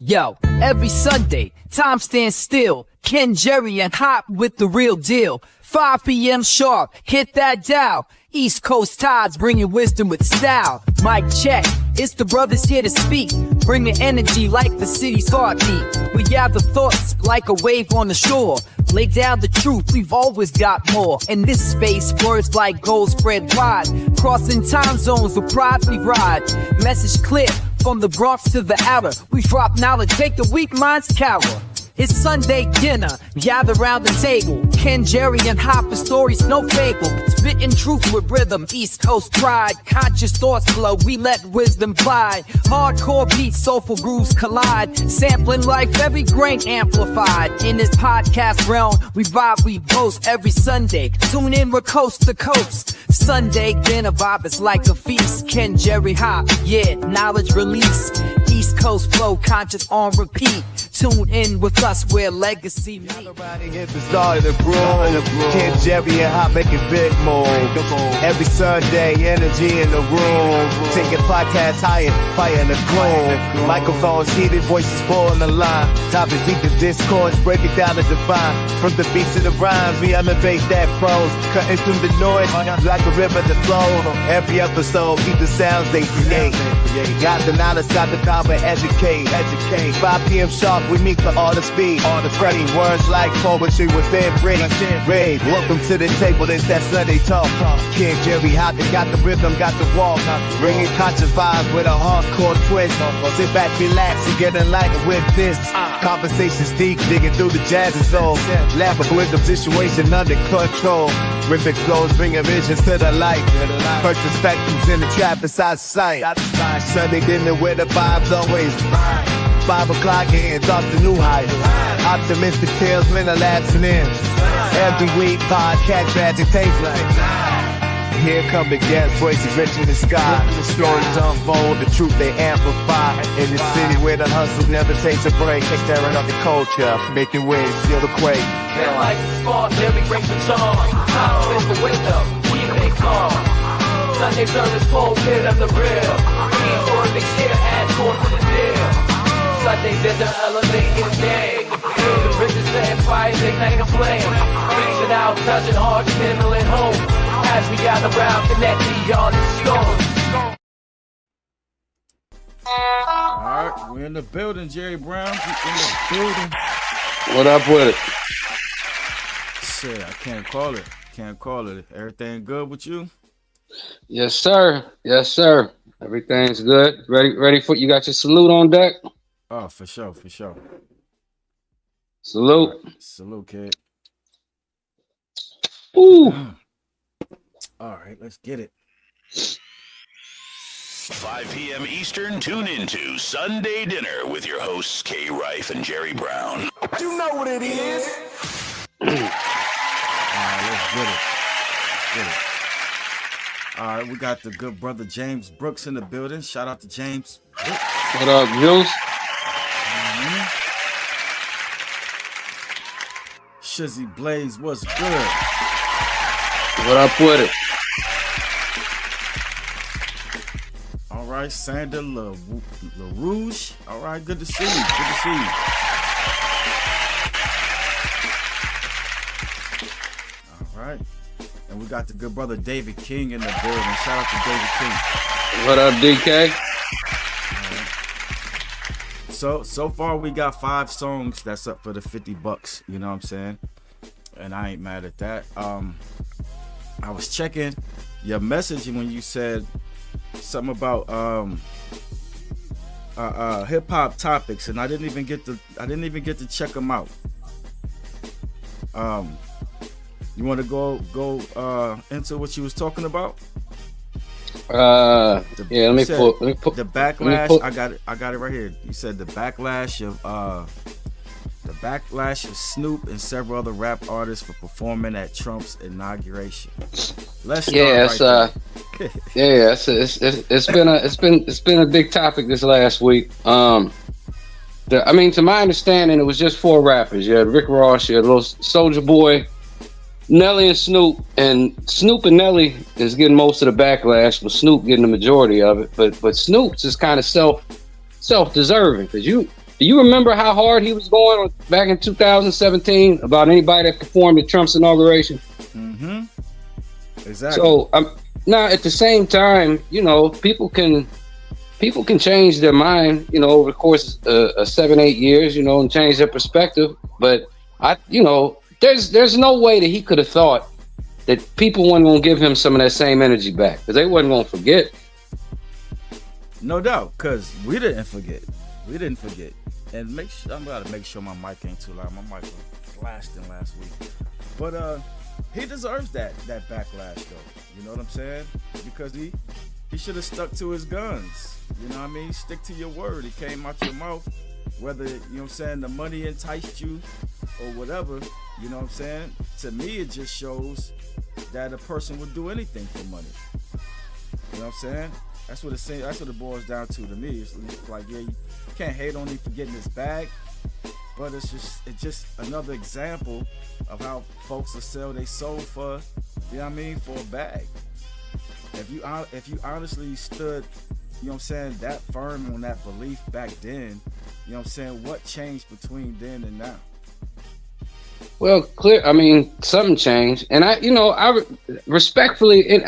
Yo, every Sunday, time stands still. Ken, Jerry, and Hop with the real deal. 5 p.m. sharp, hit that dial. East Coast tides bringing wisdom with style. Mic check, it's the brothers here to speak. Bringing energy like the city's heartbeat. We gather thoughts like a wave on the shore. Lay down the truth, we've always got more. In this space, words like gold spread wide. Crossing time zones with pride we ride. Message clear, from the Bronx to the outer. We drop knowledge, make the weak minds cower. It's Sunday dinner, gather round the table. Ken, Jerry, and Hop, the story's no fable. Spitting truth with rhythm, East Coast pride. Conscious thoughts flow, we let wisdom fly. Hardcore beats, soulful grooves collide. Sampling life, every grain amplified. In this podcast realm, we vibe, we boast every Sunday. Tune in, we're coast to coast. Sunday dinner vibe is like a feast. Ken, Jerry, Hop, yeah, knowledge release. East Coast flow, conscious on repeat. Tune in with us where legacy meet. Everybody hit the start of the groove. Ken, Jerry, and Hop making big moves. Every Sunday, energy in the room. Taking podcasts higher, fire in the gloom. Microphones heated, voices full in the line. Topics deep in discourse, break it down and define. From the beats to the rhymes, we elevate that prose. Cutting through the noise like a river that flows. Every episode, keep the sounds they create. Got the knowledge, got the power, educate. 5 p.m. sharp. We meet for all the speed, all the freddie words like poetry within rage. Welcome to the table, it's that Sunday talk. Ken, Jerry, Hop, they got the rhythm, got the walk. Bringing conscious vibes with a hardcore twist. Sit back, relax, and get enlightened with this. Conversations deep, digging through the jazz and soul. Laughing with the situation under control. Rhythmic flows, bringing visions to the light. Perspectives in the trap inside sight. Sunday dinner where the vibes always 5 o'clock and thoughts to new heights. Optimistic tales, men are laughing in. Every week, podcast tragic taste like. Here come the guest voices rich in the sky. The stories unfold, the truth they amplify. In the city where the hustle never takes a break. They tearing up the culture, making waves, feel the quake. Feel like the spark, Jerry breaks the charm. Time is the wisdom, keep it calm. Sunday service, full pit of the real. Keep for a mix here, add core to the deal. Sundays in the elevated day. The bridges set fires, ignite a flame. Reaching out, touching hearts, kindling hope. As we gather round, connect beyond the storm. Alright, we're in the building, Jerry Brown. We're in the building. What up with it? Shit, I can't call it. Can't call it. Everything good with you? Yes, sir. Yes, sir. Everything's good. Ready for you? Got your salute on deck? Oh, for sure, for sure. Salute. Right. Salute, kid. Ooh. All right, let's get it. 5 p.m. Eastern, tune into Sunday Dinner with your hosts, Kay Rife and Jerry Brown. You know what it is. All right, let's get it. Get it. All right, we got the good brother James Brooks in the building. Shout out to James. What up, Jules? Shizzy Blaze, what's good? What up with it? All right, Sander LaRouge. All right, good to see you. Good to see you. All right. And we got the good brother David King in the building. Shout out to David King. What up, DK? So far we got 5 songs that's up for the $50. You know what I'm saying? And I ain't mad at that. I was checking your message when you said something about hip hop topics, and I didn't even get to check them out. You want to go into what you was talking about? Let me pull the backlash. I got it right here. You said the backlash of Snoop and several other rap artists for performing at Trump's inauguration. Let's start it's been a big topic this last week. To my understanding, it was just 4 rappers. You had Rick Ross, you had Little Soulja Boy, Nelly and Snoop and Nelly is getting most of the backlash, but Snoop getting the majority of it. But Snoop's is kind of self-deserving because Do you remember how hard he was going back in 2017 about anybody that performed at Trump's inauguration? Mm-hmm. Exactly. So now at the same time, you know, people can change their mind, you know, over the course of 7-8 years, you know, and change their perspective. But you know, there's no way that he could have thought that people weren't going to give him some of that same energy back, because they wasn't going to forget. No doubt, because we didn't forget. We didn't forget. And I'm about to make sure my mic ain't too loud. My mic was blasting last week. But he deserves that backlash, though. You know what I'm saying? Because he should have stuck to his guns. You know what I mean? Stick to your word. It came out your mouth. Whether, you know what I'm saying, the money enticed you or whatever, you know what I'm saying? To me, it just shows that a person would do anything for money. You know what I'm saying? That's what it boils down to me. It's like, yeah, you can't hate on him for getting his bag, but it's just another example of how folks will sell their soul for, you know what I mean, for a bag. If you honestly stood, you know what I'm saying, that firm on that belief back then, you know what I'm saying, what changed between then and now? Well, clear. I mean, something changed, and I respectfully,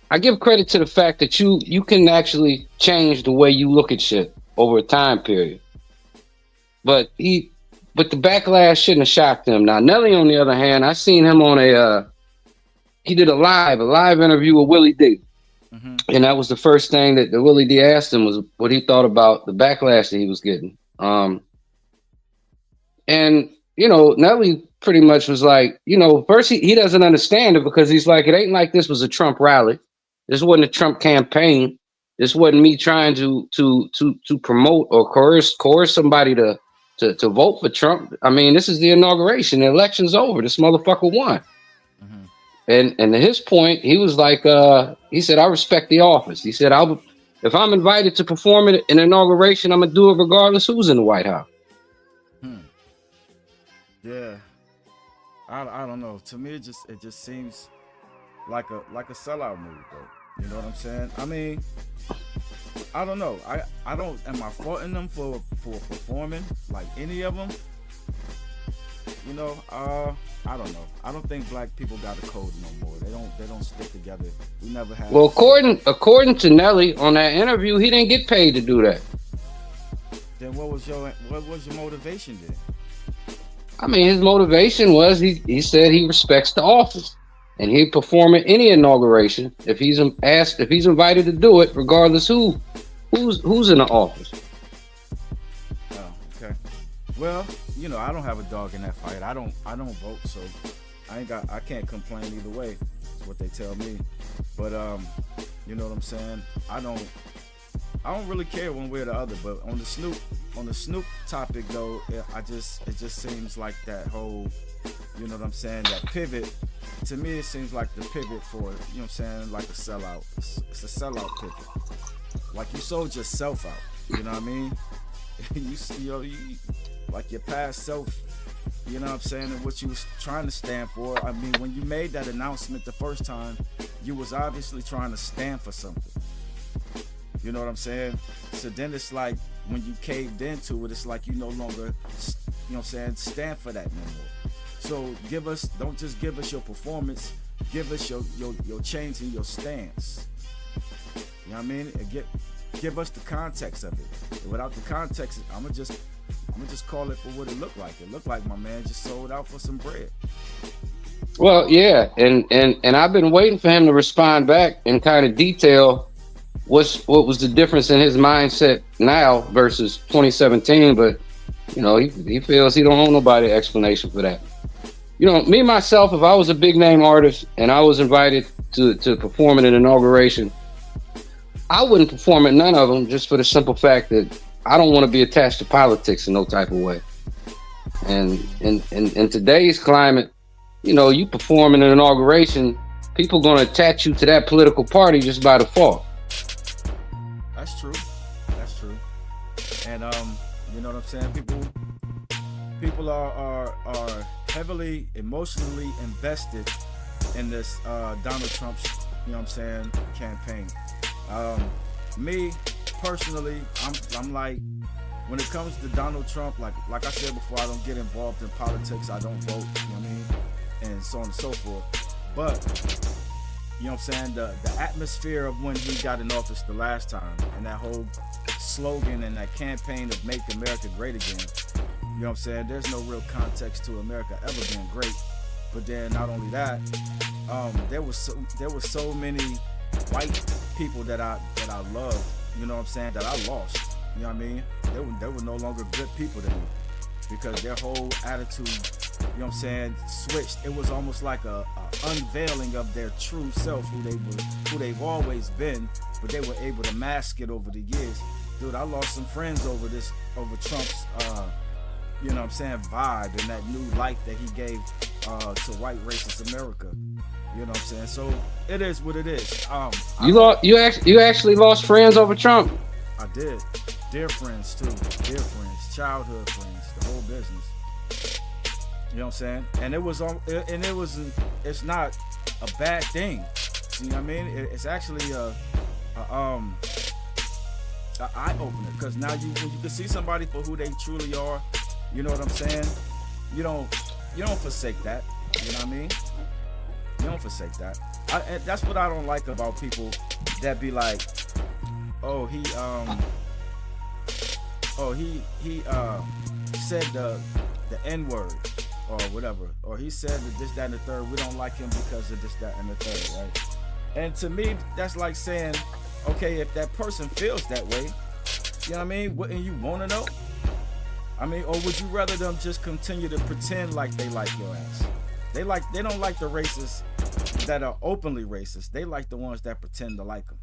I give credit to the fact that you can actually change the way you look at shit over a time period. But the backlash shouldn't have shocked him. Now, Nelly, on the other hand, I seen him on he did a live interview with Willie D. Mm-hmm. And that was the first thing that Willie D asked him, was what he thought about the backlash that he was getting. And, you know, Nelly pretty much was like, you know, first he doesn't understand it, because he's like, it ain't like this was a Trump rally. This wasn't a Trump campaign. This wasn't me trying to promote or coerce somebody to vote for Trump. I mean, this is the inauguration. The election's over. This motherfucker won. Mm-hmm. And to his point, he was like, he said, I respect the office. He said, if I'm invited to perform in an inauguration, I'm gonna do it regardless who's in the White House. Yeah, I don't know. To me, it just seems like a sellout move, though. You know what I'm saying? I mean, I don't know. I don't. Am I faulting them for performing, like any of them? You know, I don't know. I don't think black people got a code no more. They don't stick together. We never have. Well, according to Nelly on that interview, he didn't get paid to do that. Then what was your motivation then? I mean, his motivation was he said he respects the office, and he'd perform at any inauguration if he's invited to do it, regardless who's in the office. Oh, okay. Well, you know, I don't have a dog in that fight. I don't vote, so I can't complain either way. That's what they tell me. But you know what I'm saying? I don't really care one way or the other. But on the Snoop topic though, it just seems like that whole, you know what I'm saying, that pivot. To me, it seems like the pivot for, you know what I'm saying, like a sellout. It's a sellout pivot. Like you sold yourself out. You know what I mean? you like your past self, you know what I'm saying, and what you was trying to stand for. I mean, when you made that announcement the first time, you was obviously trying to stand for something. You know what I'm saying? So then it's like when you caved into it, it's like you no longer, you know what I'm saying, stand for that no more. So don't just give us your performance, give us your change in your stance. You know what I mean? And give us the context of it. And without the context, I'm gonna just call it for what it looked like. It looked like my man just sold out for some bread. Well, yeah, and I've been waiting for him to respond back and kind of detail what was the difference in his mindset now versus 2017. But you know, he feels he don't owe nobody an explanation for that. You know, me myself, if I was a big name artist and I was invited to perform at an inauguration, I wouldn't perform at none of them, just for the simple fact that I don't want to be attached to politics in no type of way. And in today's climate, you know, you perform in an inauguration, people going to attach you to that political party just by default. That's true. And you know what I'm saying? People are heavily emotionally invested in this Donald Trump's, you know what I'm saying, campaign. me personally, I'm like, when it comes to Donald Trump, like I said before, I don't get involved in politics. I don't vote, you know what I mean, and so on and so forth. But you know what I'm saying, the atmosphere of when he got in office the last time, and that whole slogan and that campaign of "Make America Great Again." You know what I'm saying? There's no real context to America ever being great. But then not only that, there was so many white people that I loved, you know what I'm saying, that I lost. You know what I mean? They were no longer good people to me because their whole attitude, you know what I'm saying, switched. It was almost like a unveiling of their true self, who they've always been, but they were able to mask it over the years. Dude, I lost some friends over Trump's you know what I'm saying, vibe and that new life that he gave to white racist America. You know what I'm saying? So it is what it is. You actually lost friends over Trump? I did. Dear friends too. Dear friends, childhood friends, the whole business. You know what I'm saying? And it's not a bad thing. You know what I mean? It's actually a eye opener, because now when you can see somebody for who they truly are, you know what I'm saying? You don't forsake that. You know what I mean? You don't forsake that. And that's what I don't like about people that be like, oh, he said the N-word or whatever, or he said that this, that, and the third. We don't like him because of this, that, and the third, right? And to me, that's like saying, okay, if that person feels that way, you know what I mean? Wouldn't you want to know? I mean, or would you rather them just continue to pretend like they like your ass? They don't like the racists that are openly racist. They like the ones that pretend to like them.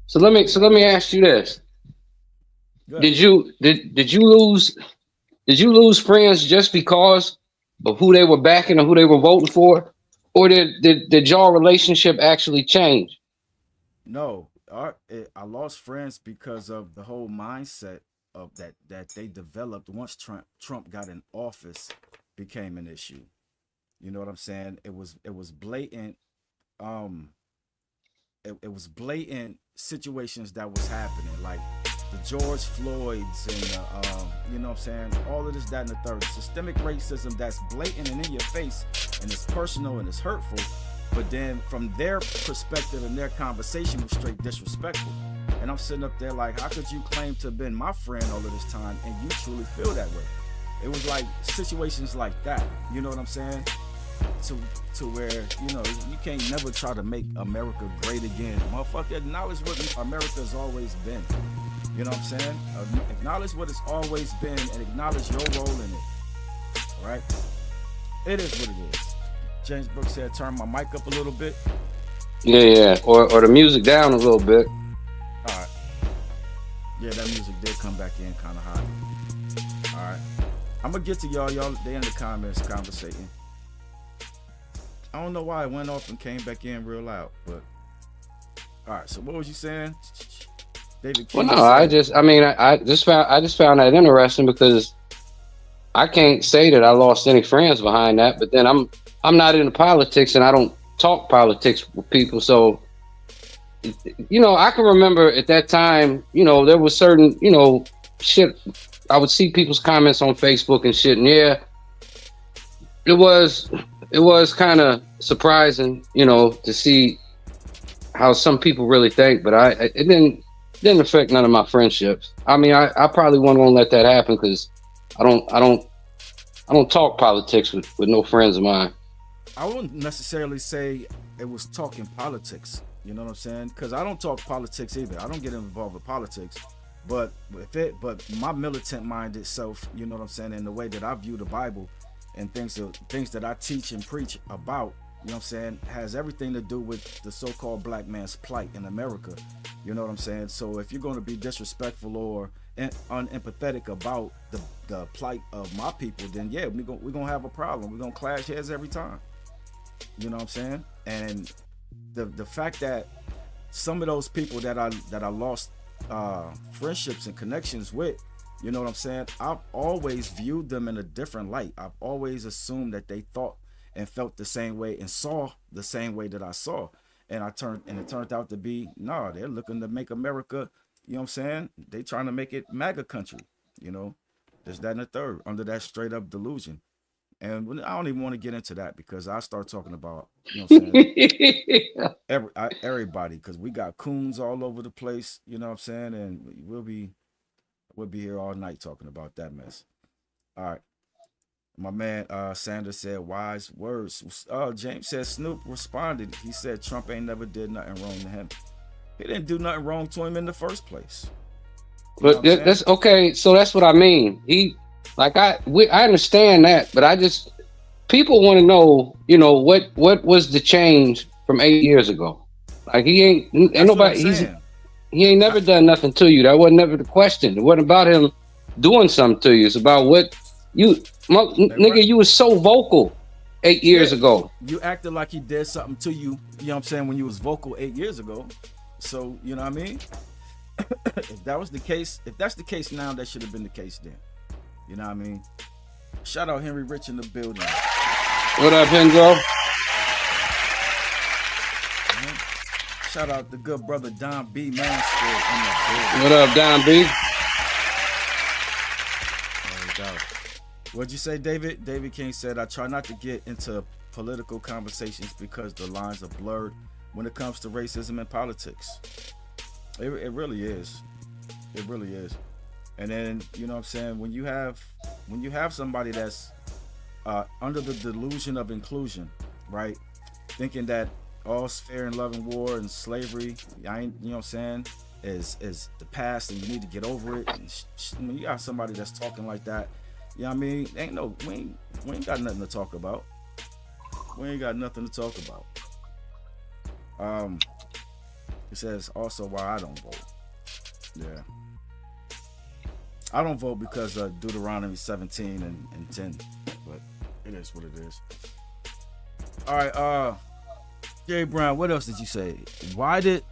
So let me ask you this: Did you lose friends just because of who they were backing or who they were voting for, or did y'all relationship actually change? No, I lost friends because of the whole mindset of that they developed once Trump got in office became an issue. You know what I'm saying? It was blatant. It was blatant situations that was happening, like the George Floyds and you know what I'm saying, all of this, that, and the third. Systemic racism that's blatant and in your face, and it's personal and it's hurtful. But then from their perspective and their conversation was straight disrespectful. And I'm sitting up there like, how could you claim to have been my friend all of this time and you truly feel that way? It was like situations like that, you know what I'm saying? To where, you know, you can't never try to make America great again. Motherfucker, acknowledge what America's always been. You know what I'm saying? Acknowledge what it's always been and acknowledge your role in it. All right? It is what it is. James Brooks said, turn my mic up a little bit. Yeah. Or the music down a little bit. All right. Yeah, that music did come back in kind of hot. All right. I'm going to get to y'all. They in the comments conversating. I don't know why it went off and came back in real loud, but all right. So what was you saying, David? Well, no, I just found that interesting because I can't say that I lost any friends behind that. But then I'm not into politics and I don't talk politics with people. So, you know, I can remember at that time, you know, there was certain, you know, shit. I would see people's comments on Facebook and shit, and yeah, it was kind of surprising, you know, to see how some people really think, but it didn't affect none of my friendships. I mean, I probably wasn't gonna let that happen because I don't talk politics with no friends of mine. I wouldn't necessarily say it was talking politics, you know what I'm saying? Because I don't talk politics either. I don't get involved with politics, but my militant minded self, you know what I'm saying, in the way that I view the Bible and things that I teach and preach about, you know what I'm saying, has everything to do with the so-called black man's plight in America. You know what I'm saying? So if you're going to be disrespectful or unempathetic about the plight of my people, then yeah, we're going to have a problem. We're going to clash heads every time. You know what I'm saying? And the fact that some of those people that I lost friendships and connections with, you know what I'm saying, I've always viewed them in a different light. I've always assumed that they thought and felt the same way and saw the same way that I saw. And it turned out to be, no, they're looking to make America, you know what I'm saying? They trying to make it MAGA country, you know, there's that and the third under that straight up delusion. And I don't even want to get into that because I start talking about, you know what I'm saying? Everybody, because we got coons all over the place, you know what I'm saying? And we'll be here all night talking about that mess. All right. My man Sanders said wise words. James said Snoop responded. He said Trump ain't never did nothing wrong to him. He didn't do nothing wrong to him in the first place. But that's okay. So that's what I mean. I understand that, but people want to know, you know, what was the change from 8 years ago? Like he ain't nobody. He ain't never done nothing to you. That wasn't never the question. It wasn't about him doing something to you. It's about what nigga. You was so vocal 8 years ago. You acted like he did something to you. You know what I'm saying? When you was vocal 8 years ago. So you know what I mean? If that's the case now, that should have been the case then. You know what I mean? Shout out Henry Rich in the building. What up, Henzo? Shout out the good brother Don B. Man. What up, Don B? What'd you say, David? David King said, I try not to get into political conversations because the lines are blurred when it comes to racism and politics. It really is. It really is. And then, you know what I'm saying, when you have somebody that's under the delusion of inclusion, right? Thinking that all's fair in love and war and slavery, you know what I'm saying, is the past and you need to get over it. And when you got somebody that's talking like that, you know what I mean, we ain't got nothing to talk about. We ain't got nothing to talk about. It says also why I don't vote. Yeah. I don't vote because of Deuteronomy 17 and 10, but it is what it is. All right, Jerry Brown, what else did you say? Why did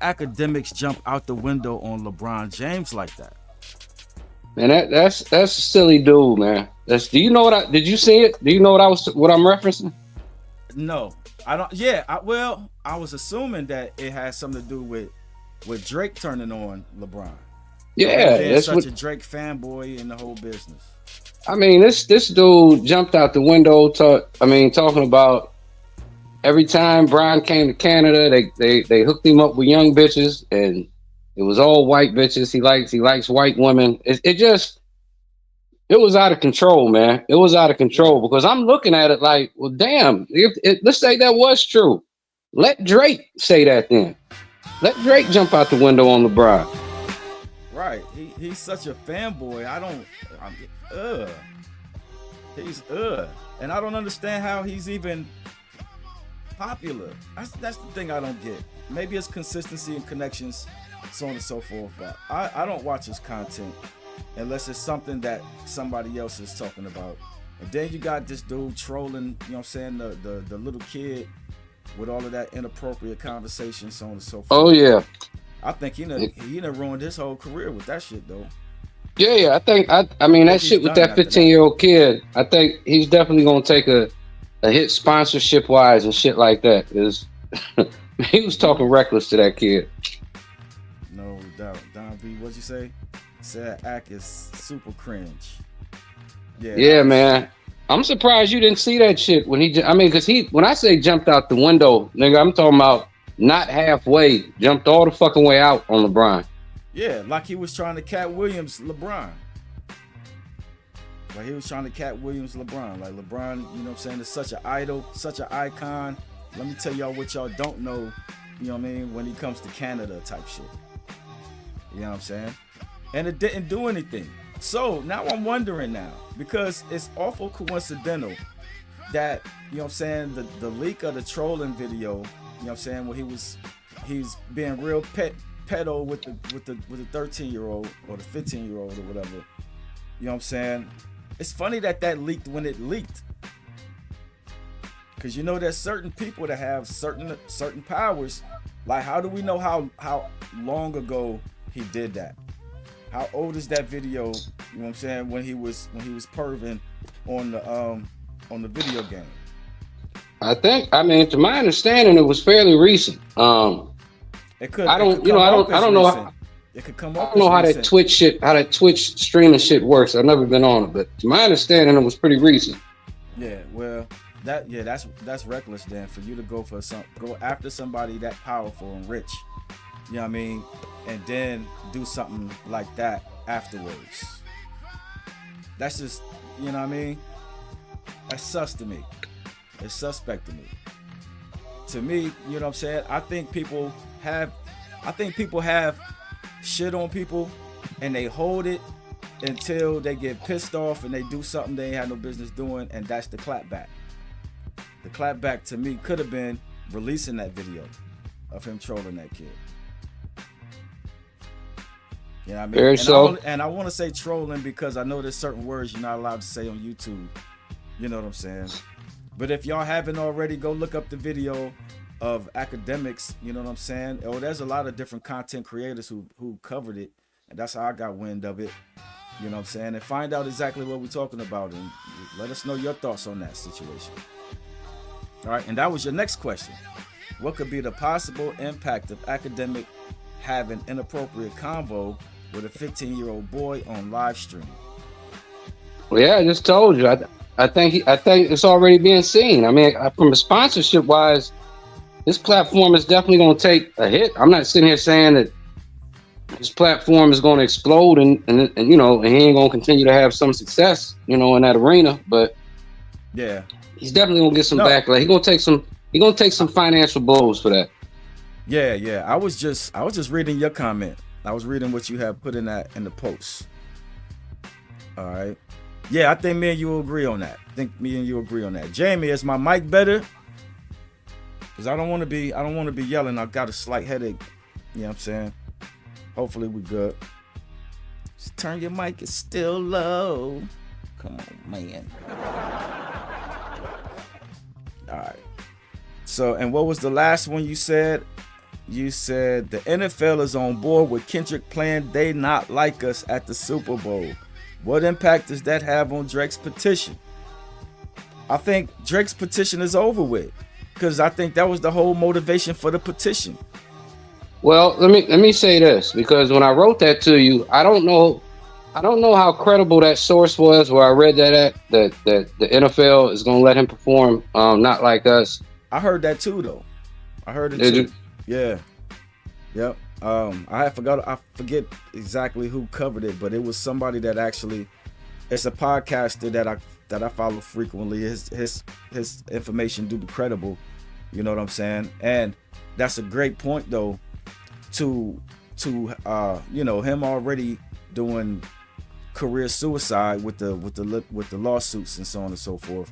academics jump out the window on LeBron James like that? Man, that's a silly dude, man. Did you you see it? Do you know what I'm referencing? No, I don't. Yeah, I was assuming that it had something to do with Drake turning on LeBron. Yeah, that's such a Drake fanboy in the whole business. I mean, this dude jumped out the window talking about every time Brian came to Canada, they hooked him up with young bitches, and it was all white bitches. He likes white women. It was out of control, man. It was out of control because I'm looking at it like, well, damn. Let's say that was true. Let Drake say that then. Let Drake jump out the window on LeBron. Right. He's such a fanboy. And I don't understand how he's even popular. That's the thing I don't get. Maybe it's consistency and connections, so on and so forth, but I don't watch his content unless it's something that somebody else is talking about. And then you got this dude trolling, you know what I'm saying, the little kid with all of that inappropriate conversation, so on and so forth. Oh yeah. I think he done ruined his whole career with that shit though. Yeah. I mean that shit with that 15-year-old kid, I think he's definitely gonna take a hit sponsorship wise and shit like that. He was talking reckless to that kid. No doubt. Don B, what'd you say? Said act is super cringe. Yeah, man. I'm surprised you didn't see that shit when because when I say jumped out the window, nigga, I'm talking about not halfway, jumped all the fucking way out on LeBron. Yeah, like he was trying to Cat Williams LeBron. Like he was trying to Cat Williams LeBron. Like LeBron, you know what I'm saying, is such an idol, such an icon. Let me tell y'all what y'all don't know, you know what I mean, when he comes to Canada type shit. You know what I'm saying? And it didn't do anything. So now I'm wondering now, because it's awful coincidental that, you know what I'm saying, the leak of the trolling video, you know what I'm saying, where he's being real pedo with the 13-year-old or the 15-year-old or whatever. You know what I'm saying? It's funny that leaked when it leaked. Cause you know there's certain people that have certain powers. Like how do we know how long ago he did that? How old is that video? You know what I'm saying? When he was perving on the video game. I mean, to my understanding, it was fairly recent. It could. I don't know. It could come I off. don't know how that Twitch streaming shit works. I've never been on it, but to my understanding, it was pretty recent. Yeah, well, that's reckless then for you to go after somebody that powerful and rich. You know what I mean? And then do something like that afterwards. That's just, you know what I mean? That's sus to me. It's suspect to me. To me, you know what I'm saying? I think people have shit on people and they hold it until they get pissed off and they do something they ain't had no business doing, and that's the clapback. The clapback to me could have been releasing that video of him trolling that kid. You know what I mean? Very so. And I want to say trolling because I know there's certain words you're not allowed to say on YouTube. You know what I'm saying? But if y'all haven't already, go look up the video of academics. You know what I'm saying? Oh, there's a lot of different content creators who covered it, and that's how I got wind of it. You know what I'm saying? And find out exactly what we're talking about, and let us know your thoughts on that situation. All right, and that was your next question. What could be the possible impact of academic having inappropriate convo with a 15-year-old boy on live stream? Well, yeah, I just told you. I think it's already being seen. I mean, from a sponsorship wise, this platform is definitely going to take a hit. I'm not sitting here saying that this platform is going to explode and you know, and he ain't going to continue to have some success, you know, in that arena. But yeah, he's definitely going to get some backlash. He's going to take some financial blows for that. Yeah. I was just reading your comment. I was reading what you have put in the post. All right. Yeah, I think me and you will agree on that. Jamie, is my mic better? Because I don't want to be yelling. I got a slight headache. You know what I'm saying? Hopefully we good. Just turn your mic, it's still low. Come on, man. All right. So, and what was the last one you said? You said the NFL is on board with Kendrick playing They Not Like Us at the Super Bowl. What impact does that have on Drake's petition? I think Drake's petition is over with, because I think that was the whole motivation for the petition. Well, let me say this, because when I wrote that to you, I don't know how credible that source was where I read that the NFL is going to let him perform Not Like Us. I heard that too, though. I heard it Did too. You? Yeah. Yep. I forget exactly who covered it, but it was somebody that actually, it's a podcaster that I follow frequently. His information do be credible. You know what I'm saying? And that's a great point though, to you know, him already doing career suicide with the lawsuits and so on and so forth.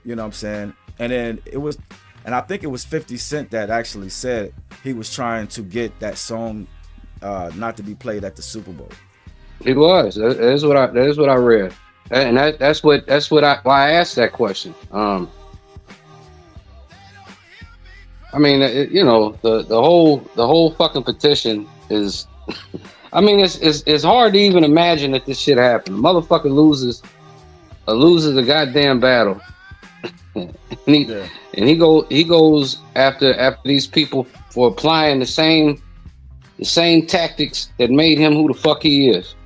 You know what I'm saying? And then I think it was 50 Cent that actually said he was trying to get that song not to be played at the Super Bowl. It was. That is what I read, and that's why I asked that question. I mean, you know, the whole fucking petition is. I mean, it's hard to even imagine that this shit happened. The motherfucker loses a goddamn battle. And he goes after these people for applying the same tactics that made him who the fuck he is.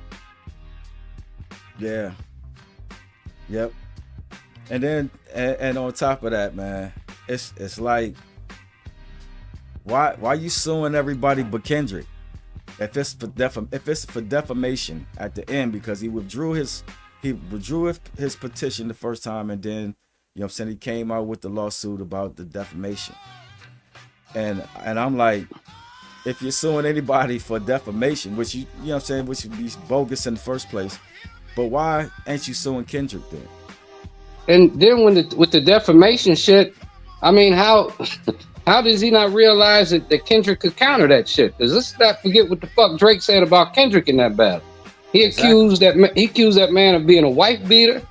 Yeah. Yep. And then and on top of that, man, it's like, why you suing everybody but Kendrick? If it's for defamation at the end, because he withdrew his petition the first time, and then, you know what I'm saying, he came out with the lawsuit about the defamation. And I'm like, if you're suing anybody for defamation, which you know what I'm saying, which would be bogus in the first place, but why ain't you suing Kendrick then? And then with the defamation shit, I mean, how does he not realize that Kendrick could counter that shit? Because let's not forget what the fuck Drake said about Kendrick in that battle. He accused that man of being a wife beater.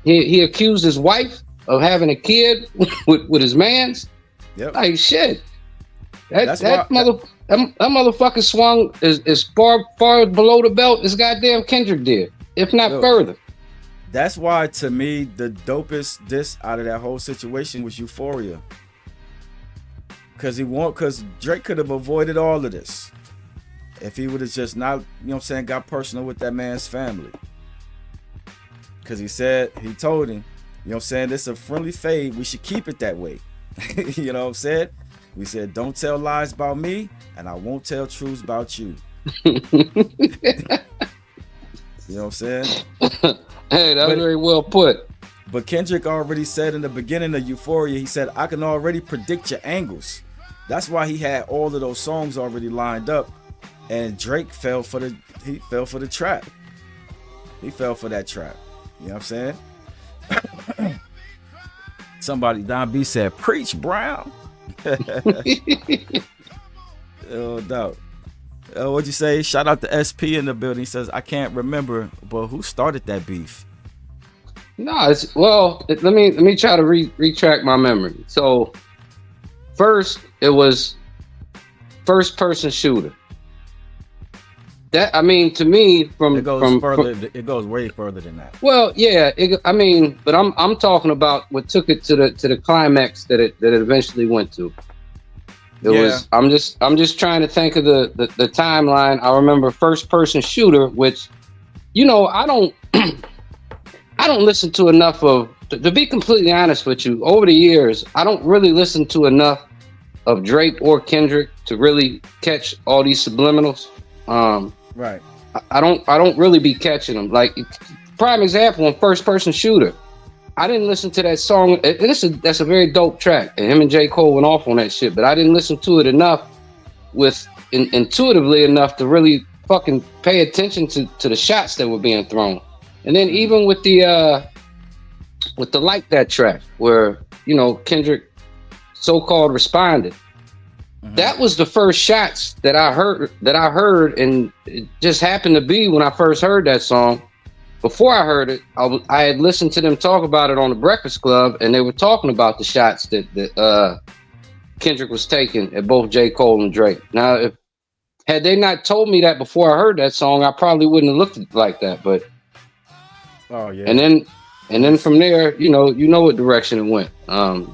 He accused his wife of having a kid with his man's. Yep. Like shit. That motherfucker swung as far below the belt as goddamn Kendrick did, if not further. That's why, to me, the dopest diss out of that whole situation was Euphoria. Because Drake could have avoided all of this if he would have just not, you know what I'm saying, got personal with that man's family. Because he told him, you know what I'm saying, this is a friendly fade. We should keep it that way. You know what I'm saying? We said, don't tell lies about me, and I won't tell truths about you. You know what I'm saying? Hey, that's very well put. But Kendrick already said in the beginning of Euphoria, he said, I can already predict your angles. That's why he had all of those songs already lined up. And Drake fell for the trap. He fell for that trap. You know what I'm saying? Somebody, Don B said, preach, Brown. No doubt. What'd you say? Shout out to SP in the building. He says, I can't remember, but who started that beef? No, let me try to retract my memory. So first, it was first person shooter. That, I mean, to me, it goes way further than that. Well, yeah, but I'm talking about what took it to the climax that it eventually went to. I'm just trying to think of the timeline. I remember first person shooter, which, you know, I don't listen to enough of, to be completely honest with you, over the years, I don't really listen to enough of Drake or Kendrick to really catch all these subliminals. Right. I don't really be catching them. Like, prime example on first person shooter, I didn't listen to that song. That's a very dope track, and him and J. Cole went off on that shit. But I didn't listen to it enough, intuitively enough to really fucking pay attention to the shots that were being thrown. And then even with the Like That track, where, you know, Kendrick so-called responded. Mm-hmm. That was the first shots that I heard, and it just happened to be when I first heard that song. Before I heard it, I had listened to them talk about it on the Breakfast Club, and they were talking about the shots that Kendrick was taking at both J. Cole and Drake. Now, had they not told me that before I heard that song, I probably wouldn't have looked at it like that. But oh yeah, and then from there, you know what direction it went.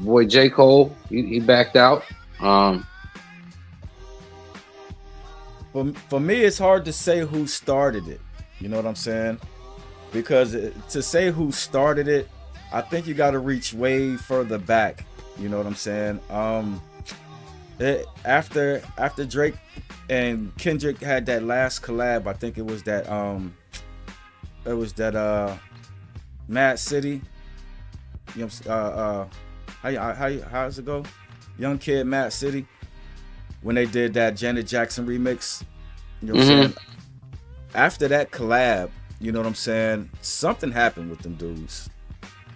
Boy, J. Cole, he backed out. For me, it's hard to say who started it. You know what I'm saying? Because to say who started it, I think you got to reach way further back. You know what I'm saying? After Drake and Kendrick had that last collab, I think it was that Mad City. You know, how's it go? Young Kid, Mad City. When they did that Janet Jackson remix, you know what I'm saying? After that collab, you know what I'm saying, something happened with them dudes.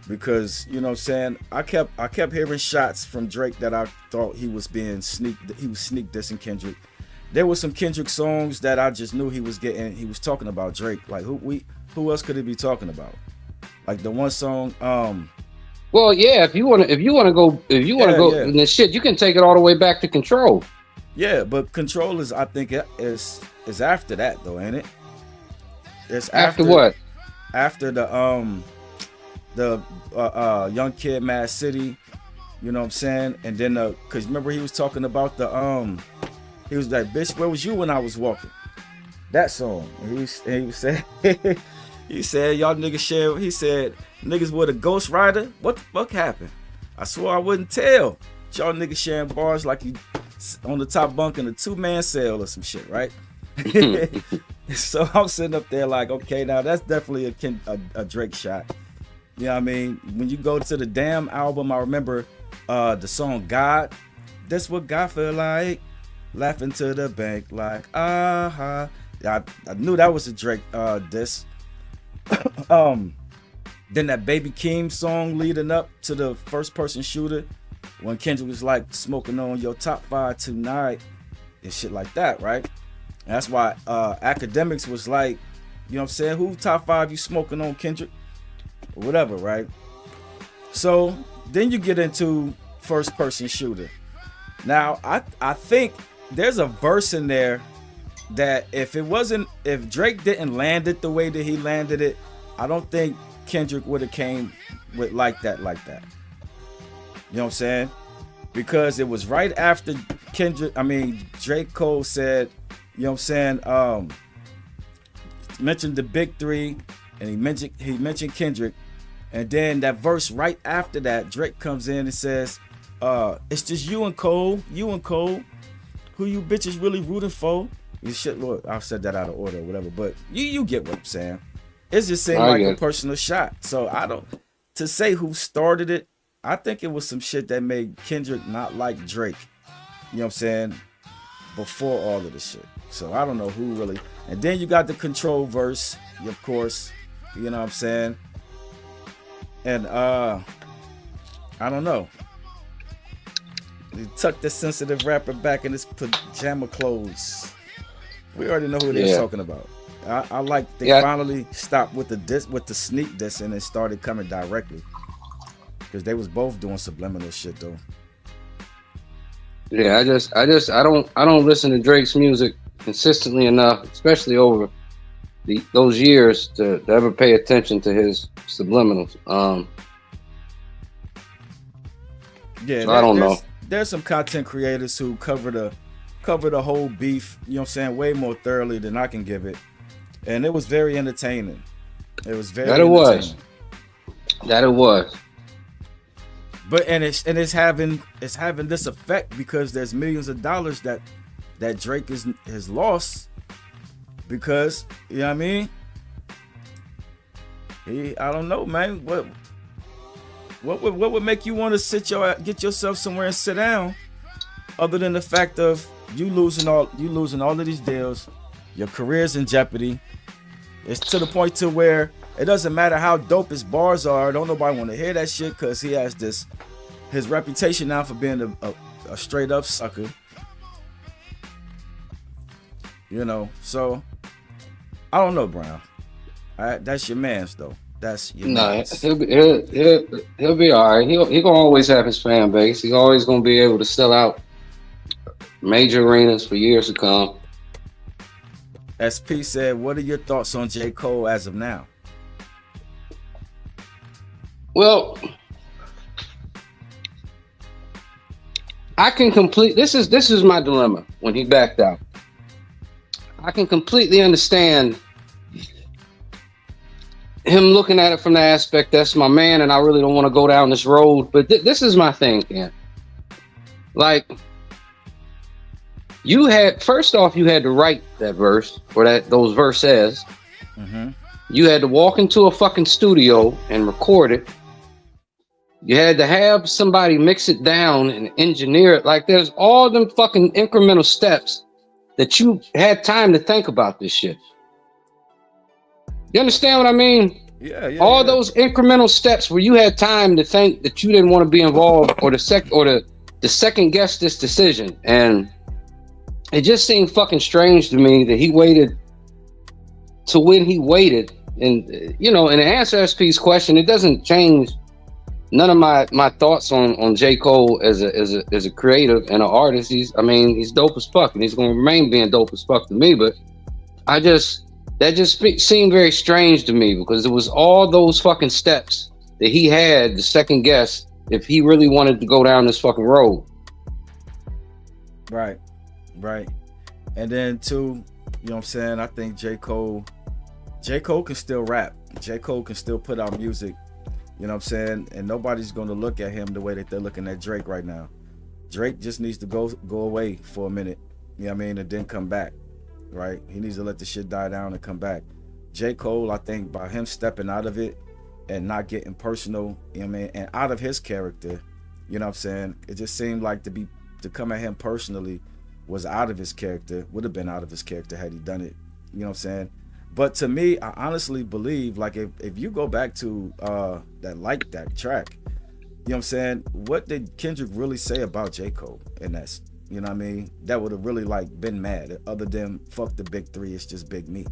Because, you know what I'm saying, I kept hearing shots from Drake that I thought he was sneak dissing Kendrick. There were some Kendrick songs that I just knew he was talking about Drake. Like who else could he be talking about? Like the one song, well, yeah, if you want to go in this shit, you can take it all the way back to Control. Yeah, but Control is, I think, is after that though, ain't it? It's after what? After the Young Kid, Mad City, you know what I'm saying? And then cause remember he was talking about he was like, bitch, where was you when I was walking? That song. And he said he said y'all niggas share. He said niggas with a Ghost Rider. What the fuck happened? I swore I wouldn't tell. Y'all niggas sharing bars like you on the top bunk in a 2-man cell or some shit, right? So I'm sitting up there like, okay, now that's definitely a Drake shot. You know what I mean? When you go to the Damn album, I remember the song God. That's what God feel like. Laughing to the bank like, I knew that was a Drake diss. Then that Baby Keem song leading up to the first person shooter, when Kendrick was like smoking on your top 5 tonight and shit like that, right? And that's why Academics was like, you know what I'm saying, who top 5 you smoking on, Kendrick? Or whatever, right? So then you get into first person shooter. Now I think there's a verse in there that if Drake didn't land it the way that he landed it, I don't think Kendrick would have came with like that. You know what I'm saying? Because it was right after J. Cole said, you know what I'm saying, mentioned the big three, and he mentioned Kendrick, and then that verse right after that, Drake comes in and says, it's just you and Cole, who you bitches really rooting for. You should, well, I said that out of order or whatever, but you get what I'm saying. It just seemed like a personal shot. So to say who started it, I think it was some shit that made Kendrick not like Drake. You know what I'm saying? Before all of this shit. So I don't know who really. And then you got the Control verse, of course. You know what I'm saying? And I don't know. He tucked the sensitive rapper back in his pajama clothes. We already know who they're talking about. I like they finally stopped with the sneak diss and it started coming directly. Because they was both doing subliminal shit though. Yeah, I don't listen to Drake's music consistently enough, especially over those years to ever pay attention to his subliminals. Yeah, so I don't know. There's some content creators who cover the whole beef, you know what I'm saying, way more thoroughly than I can give it. And it was very entertaining. It was very entertaining. That it was. But it's having this effect because there's millions of dollars that Drake has lost because, you know what I mean? I don't know, man. What would make you want to get yourself somewhere and sit down, other than the fact of you losing all of these deals, your career's in jeopardy. It's to the point to where it doesn't matter how dope his bars are. Don't nobody want to hear that shit because he has his reputation now for being a straight up sucker. You know, so I don't know, Brown. That's your man's though. That's your man's. He'll be all right. He gonna always have his fan base. He's always gonna be able to sell out major arenas for years to come. SP said, "What are your thoughts on J. Cole as of now?" Well, I can this is my dilemma when he backed out. I can completely understand him looking at it from the aspect that's my man and I really don't want to go down this road. But this is my thing, Ken. Like, first off, you had to write that verse or those verses. Mm-hmm. You had to walk into a fucking studio and record it. You had to have somebody mix it down and engineer it. Like, there's all them fucking incremental steps that you had time to think about this shit. You understand what I mean? Yeah. All those incremental steps where you had time to think that you didn't want to be involved or the second guess this decision. And it just seemed fucking strange to me that he waited to when he waited. And, you know, and to answer SP's question, it doesn't change none of my thoughts on J. Cole as a creative and an artist. He's dope as fuck, and he's gonna remain being dope as fuck to me. But that just seemed very strange to me because it was all those fucking steps that he had to second guess if he really wanted to go down this fucking road. Right. And then too, you know what I'm saying? I think J. Cole can still rap. J. Cole can still put out music. You know what I'm saying? And nobody's going to look at him the way that they're looking at Drake right now. Drake just needs to go away for a minute, you know what I mean, and then come back, right? He needs to let the shit die down and come back. J. Cole, I think by him stepping out of it and not getting personal, you know what I mean, and out of his character, you know what I'm saying? It just seemed like to come at him personally was out of his character, would have been out of his character had he done it, you know what I'm saying? But to me, I honestly believe, like, if you go back to that track, you know what I'm saying? What did Kendrick really say about J. Cole? And that's, you know what I mean? That would have really, like, been mad. Other than, fuck the big three, it's just big me.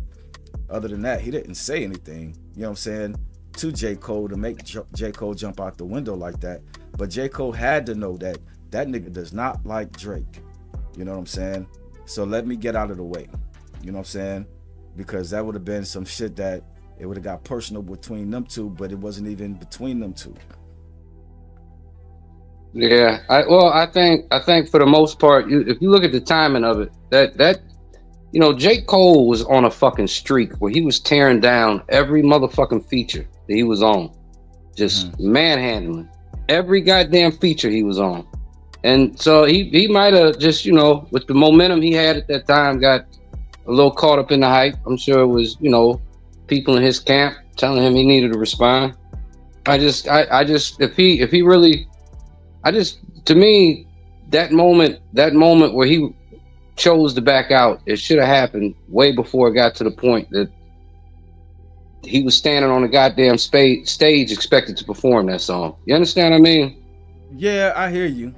Other than that, he didn't say anything, you know what I'm saying, to J. Cole to make J. Cole jump out the window like that. But J. Cole had to know that nigga does not like Drake. You know what I'm saying? So let me get out of the way. You know what I'm saying? Because that would have been some shit that it would have got personal between them two, but it wasn't even between them two. Yeah, I think for the most part, if you look at the timing of it, that J. Cole was on a fucking streak where he was tearing down every motherfucking feature that he was on, just manhandling every goddamn feature he was on, and so he might have just with the momentum he had at that time got a little caught up in the hype. I'm sure it was people in his camp telling him he needed to respond. I just if he really. To me, that moment where he chose to back out, it should have happened way before it got to the point that he was standing on a goddamn stage expected to perform that song. You understand what I mean? Yeah, I hear you.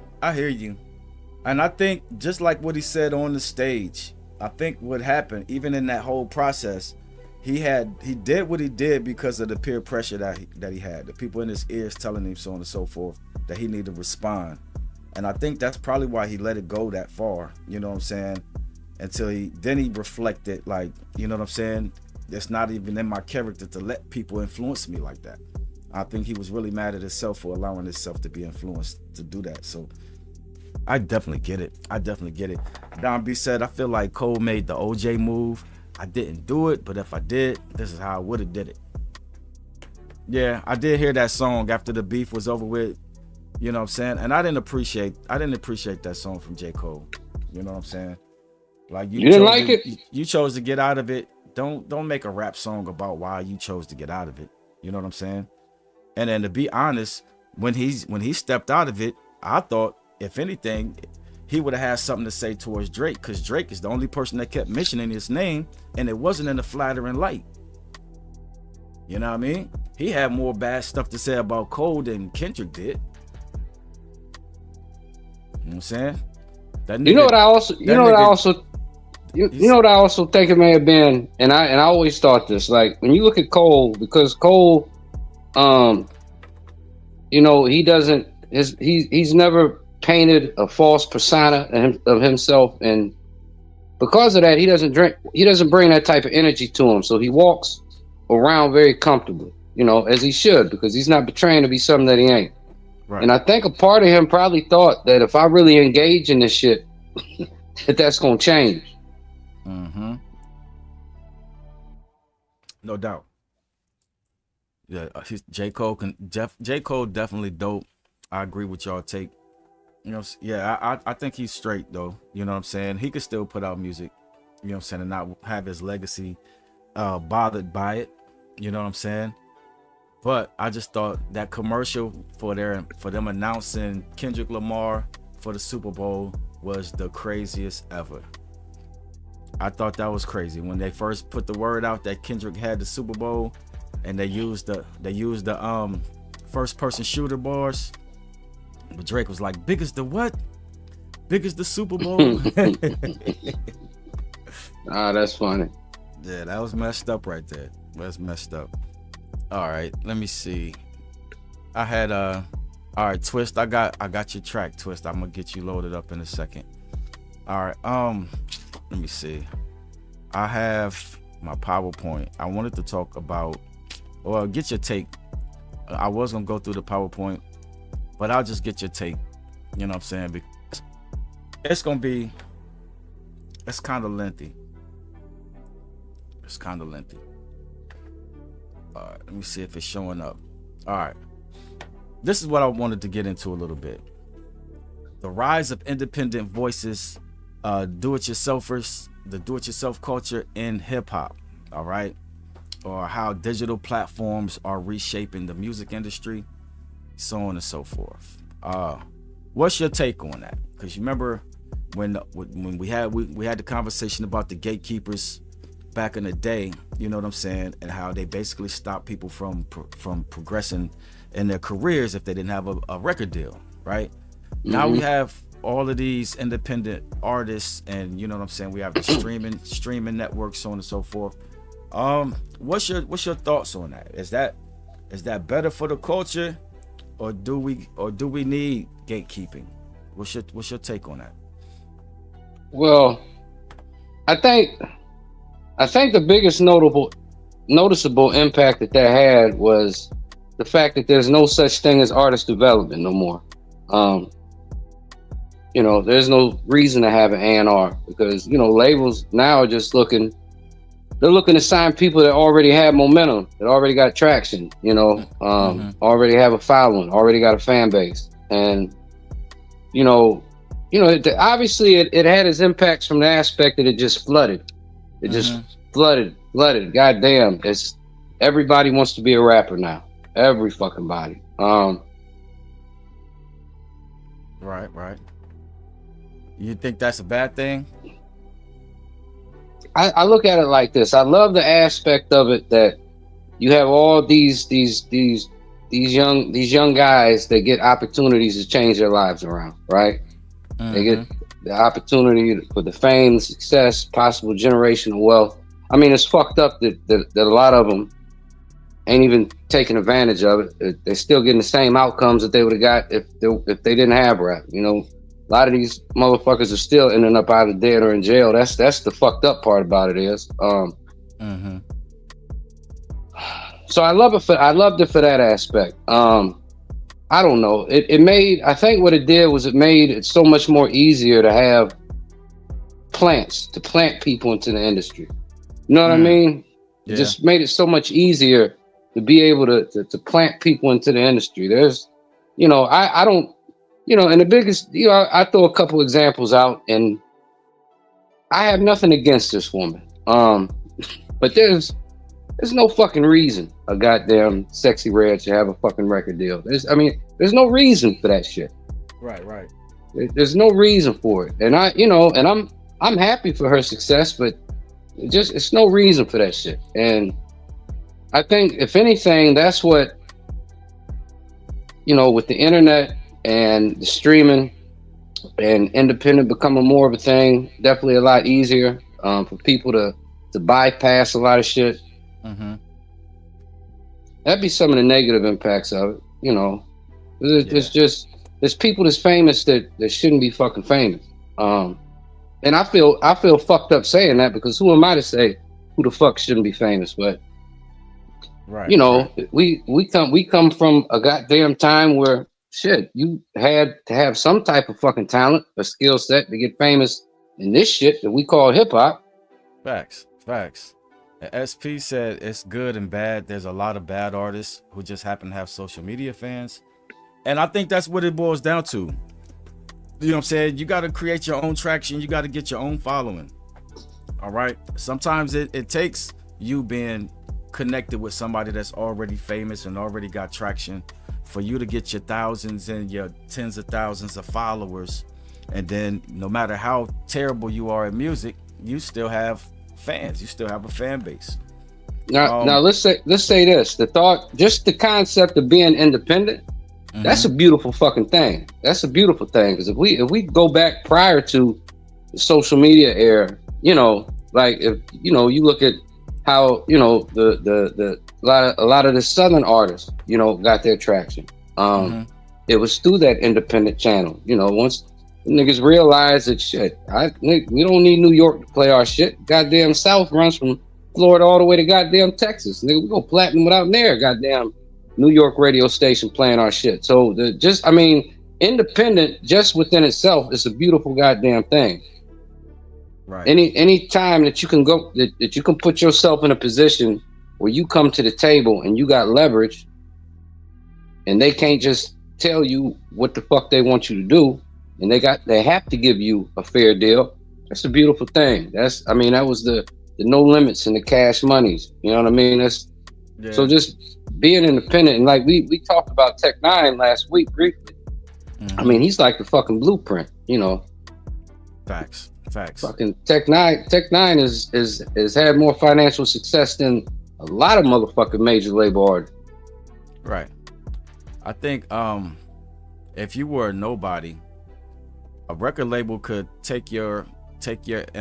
And I think just like what he said on the stage, I think what happened, even in that whole process, he did what he did because of the peer pressure that he had, the people in his ears telling him so on and so forth, that he needed to respond. And I think that's probably why he let it go that far, you know what I'm saying? Until he reflected, like, you know what I'm saying? It's not even in my character to let people influence me like that. I think he was really mad at himself for allowing himself to be influenced to do that. So I definitely get it. Don B said, I feel like Cole made the OJ move. I didn't do it, but if I did, this is how I would have did it. Yeah, I did hear that song after the beef was over with. You know what I'm saying? And I didn't appreciate that song from J. Cole. You know what I'm saying? Like you didn't like it? You chose to get out of it. Don't make a rap song about why you chose to get out of it. You know what I'm saying? And then to be honest, when he stepped out of it, I thought, if anything, he would have had something to say towards Drake, because Drake is the only person that kept mentioning his name, and it wasn't in a flattering light. You know what I mean? He had more bad stuff to say about Cole than Kendrick did. You know what I'm saying? You know what I also think it may have been, and I always thought this, like when you look at Cole, because Cole, he's never painted a false persona of himself, and because of that, he doesn't bring that type of energy to him. So he walks around very comfortably, as he should, because he's not betraying to be something that he ain't. Right. And I think a part of him probably thought that if I really engage in this shit, that's gonna change. Mm-hmm. No doubt. Yeah, J. Cole definitely dope. I agree with y'all take. I think he's straight though. You know what I'm saying? He could still put out music, you know what I'm saying, and not have his legacy bothered by it. You know what I'm saying? But I just thought that commercial for them announcing Kendrick Lamar for the Super Bowl was the craziest ever. I thought that was crazy when they first put the word out that Kendrick had the Super Bowl, and they used the first person shooter bars. But Drake was like, big as the what? Big as the Super Bowl. That's funny. Yeah, that was messed up right there. That's messed up. All right, let me see. I had all right, Twist. I got your track, Twist. I'm gonna get you loaded up in a second. All right, let me see. I have my PowerPoint. I wanted to talk about, or get your take. I was gonna go through the PowerPoint, but I'll just get your take. You know what I'm saying? Because it's kind of lengthy. All right, let me see if it's showing up. All right. This is what I wanted to get into a little bit. The rise of independent voices, do-it-yourselfers, the do-it-yourself culture in hip-hop, all right? Or how digital platforms are reshaping the music industry, so on and so forth. What's your take on that? Because you remember when we had the conversation about the gatekeepers back in the day, you know what I'm saying, and how they basically stopped people from progressing in their careers if they didn't have a record deal, right? Mm-hmm. Now we have all of these independent artists, and you know what I'm saying, we have the streaming networks, so on and so forth. What's your thoughts on that? Is that better for the culture, or do we need gatekeeping? What's your take on that? Well, I think the biggest notable noticeable impact that had was the fact that there's no such thing as artist development no more. You know, there's no reason to have an A&R because, you know, labels now are just looking to sign people that already have momentum, that already got traction, you know, already have a following, already got a fan base. And, obviously it had its impacts from the aspect that it just flooded. It just flooded. Goddamn, it's everybody wants to be a rapper now. Every fucking body. Right. You think that's a bad thing? I look at it like this. I love the aspect of it that you have all these young guys that get opportunities to change their lives around, right? They get the opportunity for the fame, the success, possible generational wealth. I mean, it's fucked up that a lot of them ain't even taking advantage of it. They're still getting the same outcomes that they would have got if they didn't have rap. You know, a lot of these motherfuckers are still ending up either dead or in jail. That's the fucked up part about it is. So I loved it for that aspect. I don't know. I think what it did was it made it so much more easier to have to plant people into the industry. You know what I mean? It just made it so much easier to be able to plant people into the industry. There's, I don't, and the biggest, I throw a couple examples out, and I have nothing against this woman. But there's no fucking reason a goddamn Sexy Red should have a fucking record deal. There's no reason for that shit. Right. There's no reason for it. And I'm happy for her success, but it's no reason for that shit. And I think if anything, that's what, with the internet and the streaming and independent becoming more of a thing, definitely a lot easier for people to bypass a lot of shit. That'd be some of the negative impacts of it. There's people that's famous that shouldn't be fucking famous. And I feel fucked up saying that, because who am I to say who the fuck shouldn't be famous? But we come from a goddamn time where shit, you had to have some type of fucking talent, a skill set to get famous in this shit that we call hip hop. Facts. SP said it's good and bad. There's a lot of bad artists who just happen to have social media fans. And I think that's what it boils down to. You know what I'm saying? You got to create your own traction. You got to get your own following. All right. Sometimes it takes you being connected with somebody that's already famous and already got traction for you to get your thousands and your tens of thousands of followers. And then no matter how terrible you are at music, you still have fans. You still have a fan base. Now let's say this. The concept of being independent, that's a beautiful fucking thing. That's a beautiful thing. Because if we go back prior to the social media era, like if you look at how a lot of the southern artists got their traction. It was through that independent channel. Once niggas realized that shit, we don't need New York to play our shit. Goddamn South runs from Florida all the way to goddamn Texas. Nigga, we go platinum without near goddamn New York radio station playing our shit. So independent just within itself is a beautiful goddamn thing. Right. Any time that you can go, that you can put yourself in a position where you come to the table and you got leverage, and they can't just tell you what the fuck they want you to do, and they have to give you a fair deal. That's a beautiful thing. That was the no limits and the cash monies. You know what I mean? So just being independent, and like we talked about Tech Nine last week briefly. He's like the fucking blueprint. Facts. Fucking Tech Nine has had more financial success than a lot of motherfucking major label artists. Right. I think if you were a nobody, a record label could take your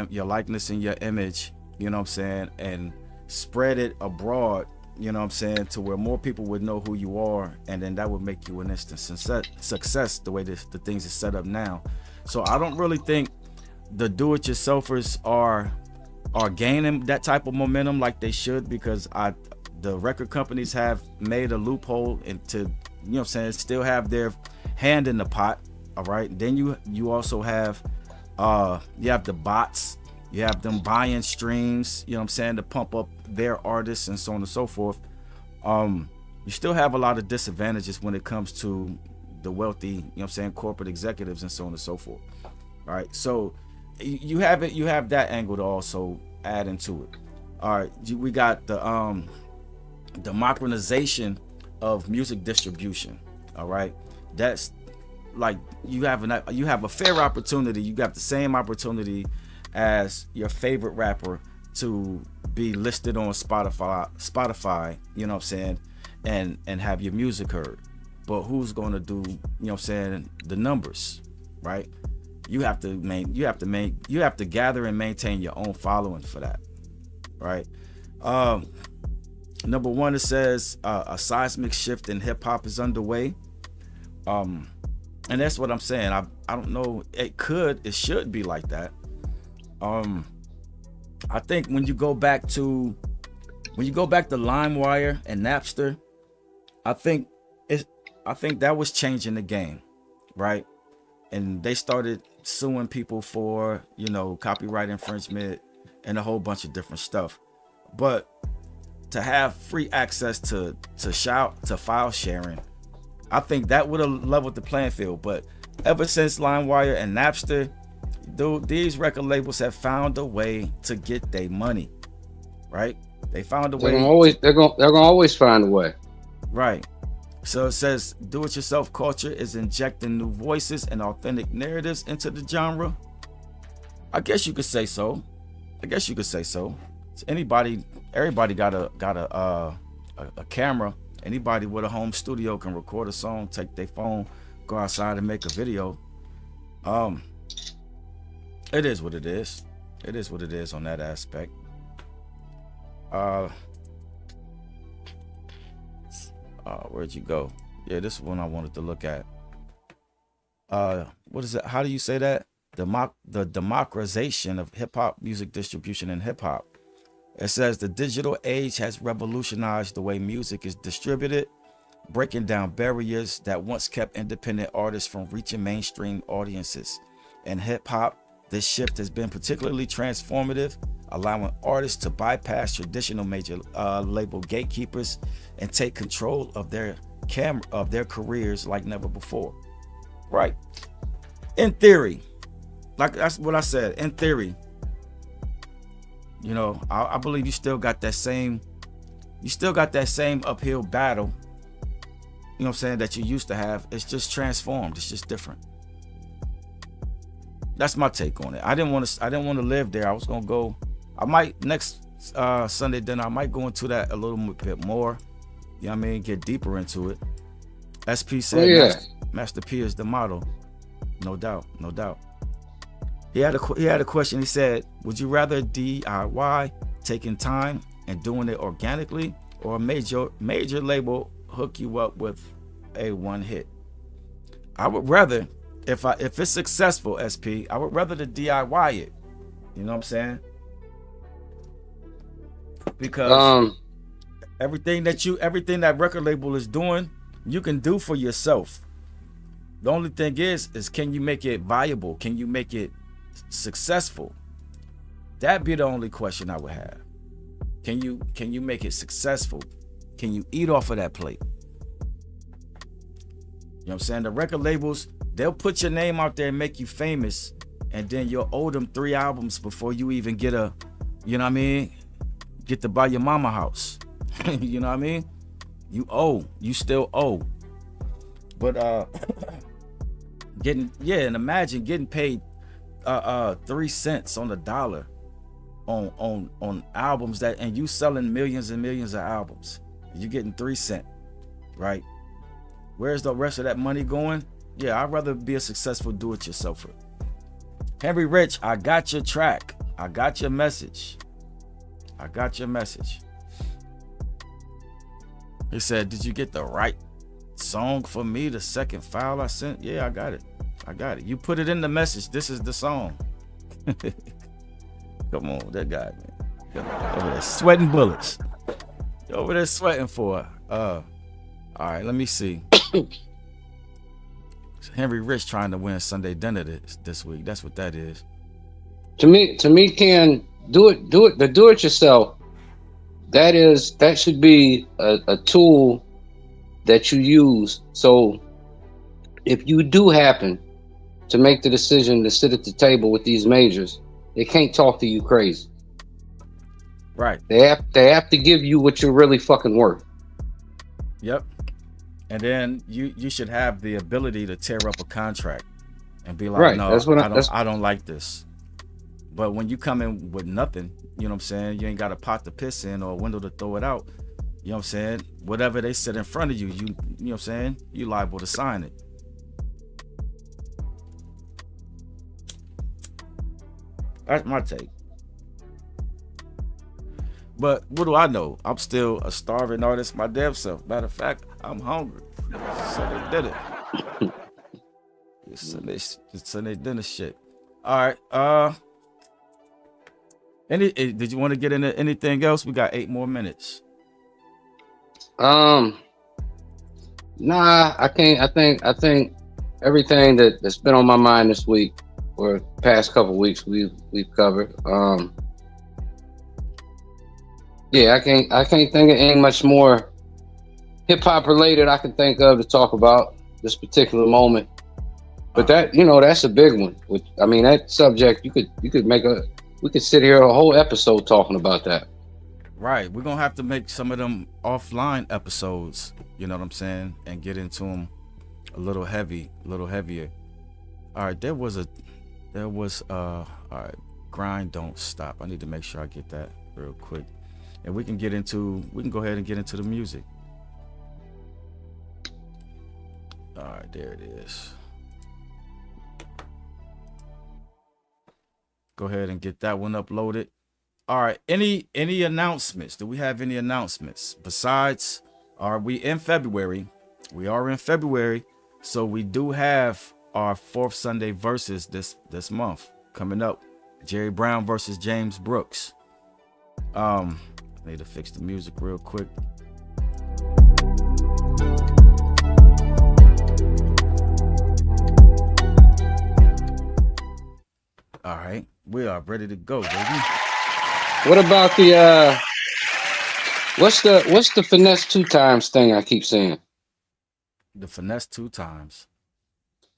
likeness and your image, you know what I'm saying, and spread it abroad, you know what I'm saying, to where more people would know who you are, and then that would make you an instant success the way the things are set up now. So I don't really think the do-it-yourselfers are are gaining that type of momentum like they should, because the record companies have made a loophole into, you know what I'm saying, still have their hand in the pot. All right. Then you also have you have the bots, you have them buying streams, you know what I'm saying, to pump up their artists and so on and so forth. You still have a lot of disadvantages when it comes to the wealthy, you know what I'm saying, corporate executives and so on and so forth. All right. So you have that angle to also add into it. All right. We got the democratization of music distribution. All right. That's like you have a fair opportunity. You got the same opportunity as your favorite rapper to be listed on Spotify, you know what I'm saying, and have your music heard. But who's going to do, you know what I'm saying, the numbers, right? You have to gather and maintain your own following for that, right? Number one, it says a seismic shift in hip hop is underway. And that's what I'm saying. I don't know. It should be like that. I think when you go back to LimeWire and Napster, I think that was changing the game, right? And they started suing people for, you know, copyright infringement and a whole bunch of different stuff. But to have free access to file sharing, I think that would have leveled the playing field. But ever since LimeWire and Napster, dude, these record labels have found a way to get their money, right? They found a way. They're gonna always find a way, right? So it says, do-it-yourself culture is injecting new voices and authentic narratives into the genre. I guess you could say so. Everybody got a camera. Anybody with a home studio can record a song, take their phone, go outside and make a video. It is what it is. It is what it is on that aspect. Where'd you go? Yeah, this is one I wanted to look at. What is it? How do you say that? The democratization of hip hop music distribution in hip hop. It says the digital age has revolutionized the way music is distributed, breaking down barriers that once kept independent artists from reaching mainstream audiences. In hip hop, this shift has been particularly transformative, allowing artists to bypass traditional major label gatekeepers and take control of their careers like never before. Right? In theory, like that's what I said. In theory, you know, I believe you still got that same uphill battle, you know what I'm saying, that you used to have. It's just transformed. It's just different. That's my take on it. I didn't want to live there. I was gonna go. I might next Sunday dinner. I might go into that a little bit more. You know what I mean? Get deeper into it. SP said, Master P is the model. No doubt. He had a question. He said, would you rather DIY, taking time and doing it organically, or a major label hook you up with a one hit? I would rather, if it's successful, SP, I would rather the DIY it. You know what I'm saying? Because everything that record label is doing, you can do for yourself. The only thing is can you make it viable? Can you make it successful? That'd be the only question I would have. Can you make it successful? Can you eat off of that plate? You know what I'm saying? The record labels, they'll put your name out there and make you famous, and then you'll owe them 3 albums before you even get a, you know what I mean, get to buy your mama house. You know what I mean? You still owe. But and imagine getting paid 3 cents on the dollar on albums and you selling millions and millions of albums. You getting 3 cents, right? Where's the rest of that money going? Yeah, I'd rather be a successful do-it-yourselfer. Henry Rich, I got your track. I got your message. He said, did you get the right song for me? The second file I sent? Yeah, I got it. You put it in the message. This is the song. Come on, that guy, man. Over there sweating bullets. You over there sweating for. All right, let me see. Henry Rich trying to win Sunday dinner this week. That's what that is. To me, Ken, do it yourself. That should be a tool that you use. So if you do happen to make the decision to sit at the table with these majors, they can't talk to you crazy. Right. They have to give you what you're really fucking worth. Yep. And then you should have the ability to tear up a contract and be like, right. no, I don't like this. But when you come in with nothing, you know what I'm saying? You ain't got a pot to piss in or a window to throw it out. You know what I'm saying? Whatever they sit in front of you, you know what I'm saying? You liable to sign it. That's my take. But what do I know? I'm still a starving artist my damn self. Matter of fact, I'm hungry. So they did it. It's Sunday dinner shit. All right. Did you want to get into anything else? We got 8 more minutes. Nah, I can't. I think everything that's been on my mind this week or past couple weeks we've covered. Yeah, I can't think of any much more hip hop related I can think of to talk about this particular moment. But that, that's a big one. I mean, that subject we could sit here a whole episode talking about that. Right, we're gonna have to make some of them offline episodes. You know what I'm saying, and get into them a little heavier. All right, there was all right, grind don't stop. I need to make sure I get that real quick. And we can go ahead and get into the music. All right, there it is. Go ahead and get that one uploaded. All right, any announcements? Do we have any announcements? Besides, are we in February? We are in February, so we do have our 4th Sunday versus this month coming up. Jerry Brown versus James Brooks. I need to fix the music real quick. All right, we are ready to go, baby. What about the what's the finesse 2 times thing I keep saying? The finesse 2 times.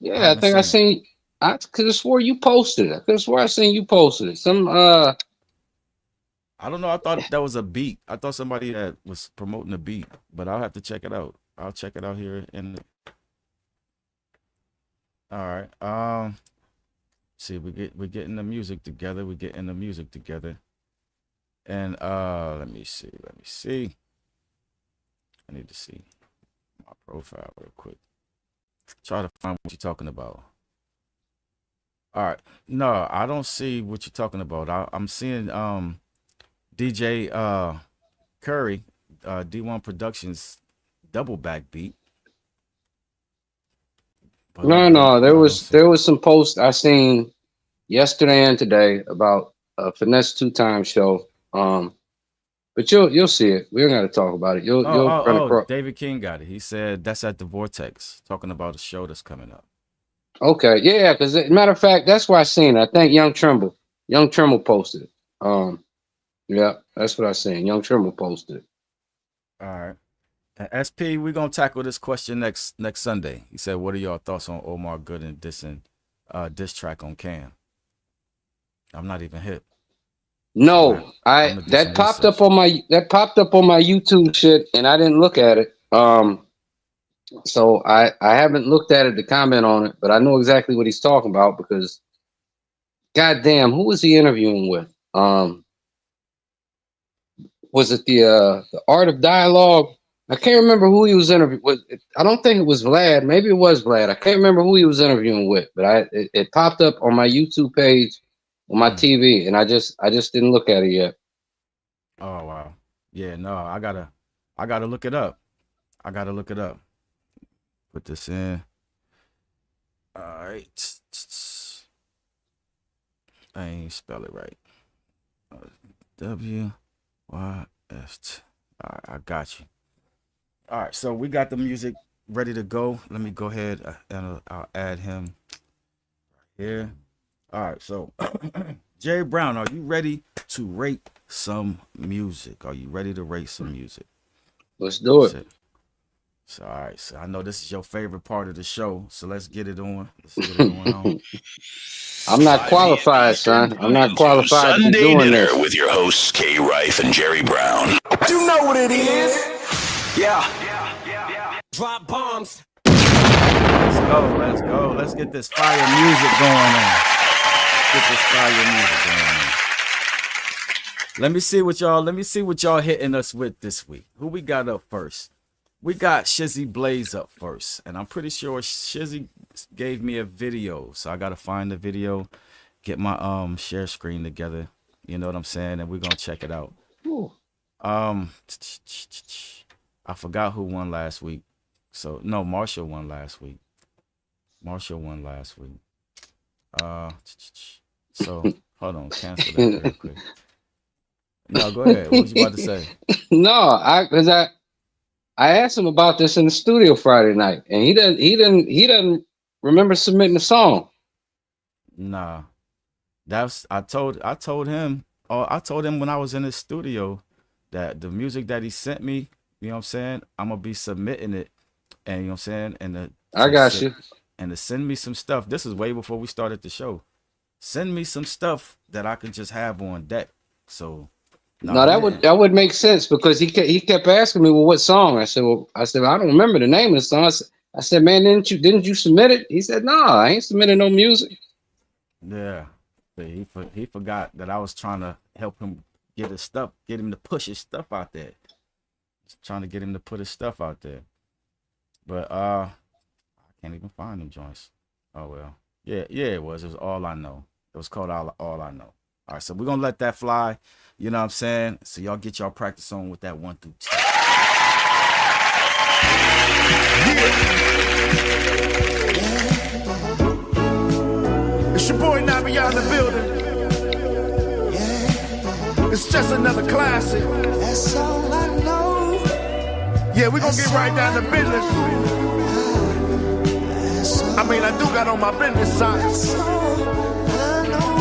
Yeah, I think I seen. I could have swore you posted it. I could have swore I seen you posted it. I don't know. I thought that was a beat. I thought somebody that was promoting a beat, but I'll have to check it out. I'll check it out here all right. See, we're getting the music together. And let me see. I need to see my profile real quick. Try to find what you're talking about. All right. No, I don't see what you're talking about. I'm seeing DJ Curry, D1 Productions double back beat. But no. There was some posts I seen yesterday and today about a finesse 2 times show. But you'll see it. We don't got to talk about it. You'll run across. David King got it. He said that's at the Vortex, talking about a show that's coming up. Okay, yeah, because matter of fact, that's why I seen it. I think Young Trimble posted it. Yeah, that's what I seen. Young Trimble posted it. All right. And SP, we're gonna tackle this question next Sunday. He said, "What are your thoughts on Omar Gooding dissing diss track on Cam?" I'm not even hip. No, that popped up on my YouTube shit, and I didn't look at it. So I haven't looked at it to comment on it, but I know exactly what he's talking about because, goddamn, who was he interviewing with? Was it the Art of Dialogue? I can't remember who he was interviewing with. I don't think it was Vlad. Maybe it was Vlad. I can't remember who he was interviewing with, but it popped up on my YouTube page on my TV, and I just didn't look at it yet. Oh wow, yeah, no, I gotta look it up. Put this in. All right, I ain't spell it right. WYST. All right, I got you. All right, so we got the music ready to go. Let me go ahead and I'll add him here. All right, so Jerry Brown, are you ready to rate some music? Are you ready to rate some music? Let's do it. So, all right, so I know this is your favorite part of the show, so let's get it on. Let's get it going on. I'm not qualified, son. I'm not qualified to be doing Dinner this. with your hosts, K. Rife and Jerry Brown. You know what it is. Yeah. Drop bombs. Let's go. Let's get this fire music going on. Get this fire music going on. Let me see what y'all hitting us with this week. Who we got up first? We got Shizzy Blaze up first, and I'm pretty sure Shizzy gave me a video, so I gotta find the video, get my share screen together. You know what I'm saying? And we're gonna check it out. Ooh. I forgot who won last week. So no, Marshall won last week. So hold on, cancel that real quick. No, go ahead. What was you about to say? No, because I asked him about this in the studio Friday night, and he doesn't remember submitting a song. Nah, I told him when I was in his studio that the music that he sent me, you know what I'm saying, I'm gonna be submitting it, and you know what I'm saying, I got you. And to send me some stuff. This is way before we started the show. Send me some stuff that I can just have on deck. So no, that would make sense, because he kept asking me, well, what song? I said, I don't remember the name of the song. I said, man, didn't you submit it? He said, no, I ain't submitted no music. Yeah, but he forgot that I was trying to help him get him to push his stuff out there. Just trying to get him to put his stuff out there. But I can't even find them joints. Oh well. Yeah, it was All I Know. It was called All I Know. All right, so we're gonna let that fly. You know what I'm saying? So y'all get y'all practice on with that 1 through 10. Yeah. It's your boy Nabi Beyond the building. Yeah. It's just another classic. That's all I know. Yeah, we're gonna get right down to business. I mean, I do got on my business socks.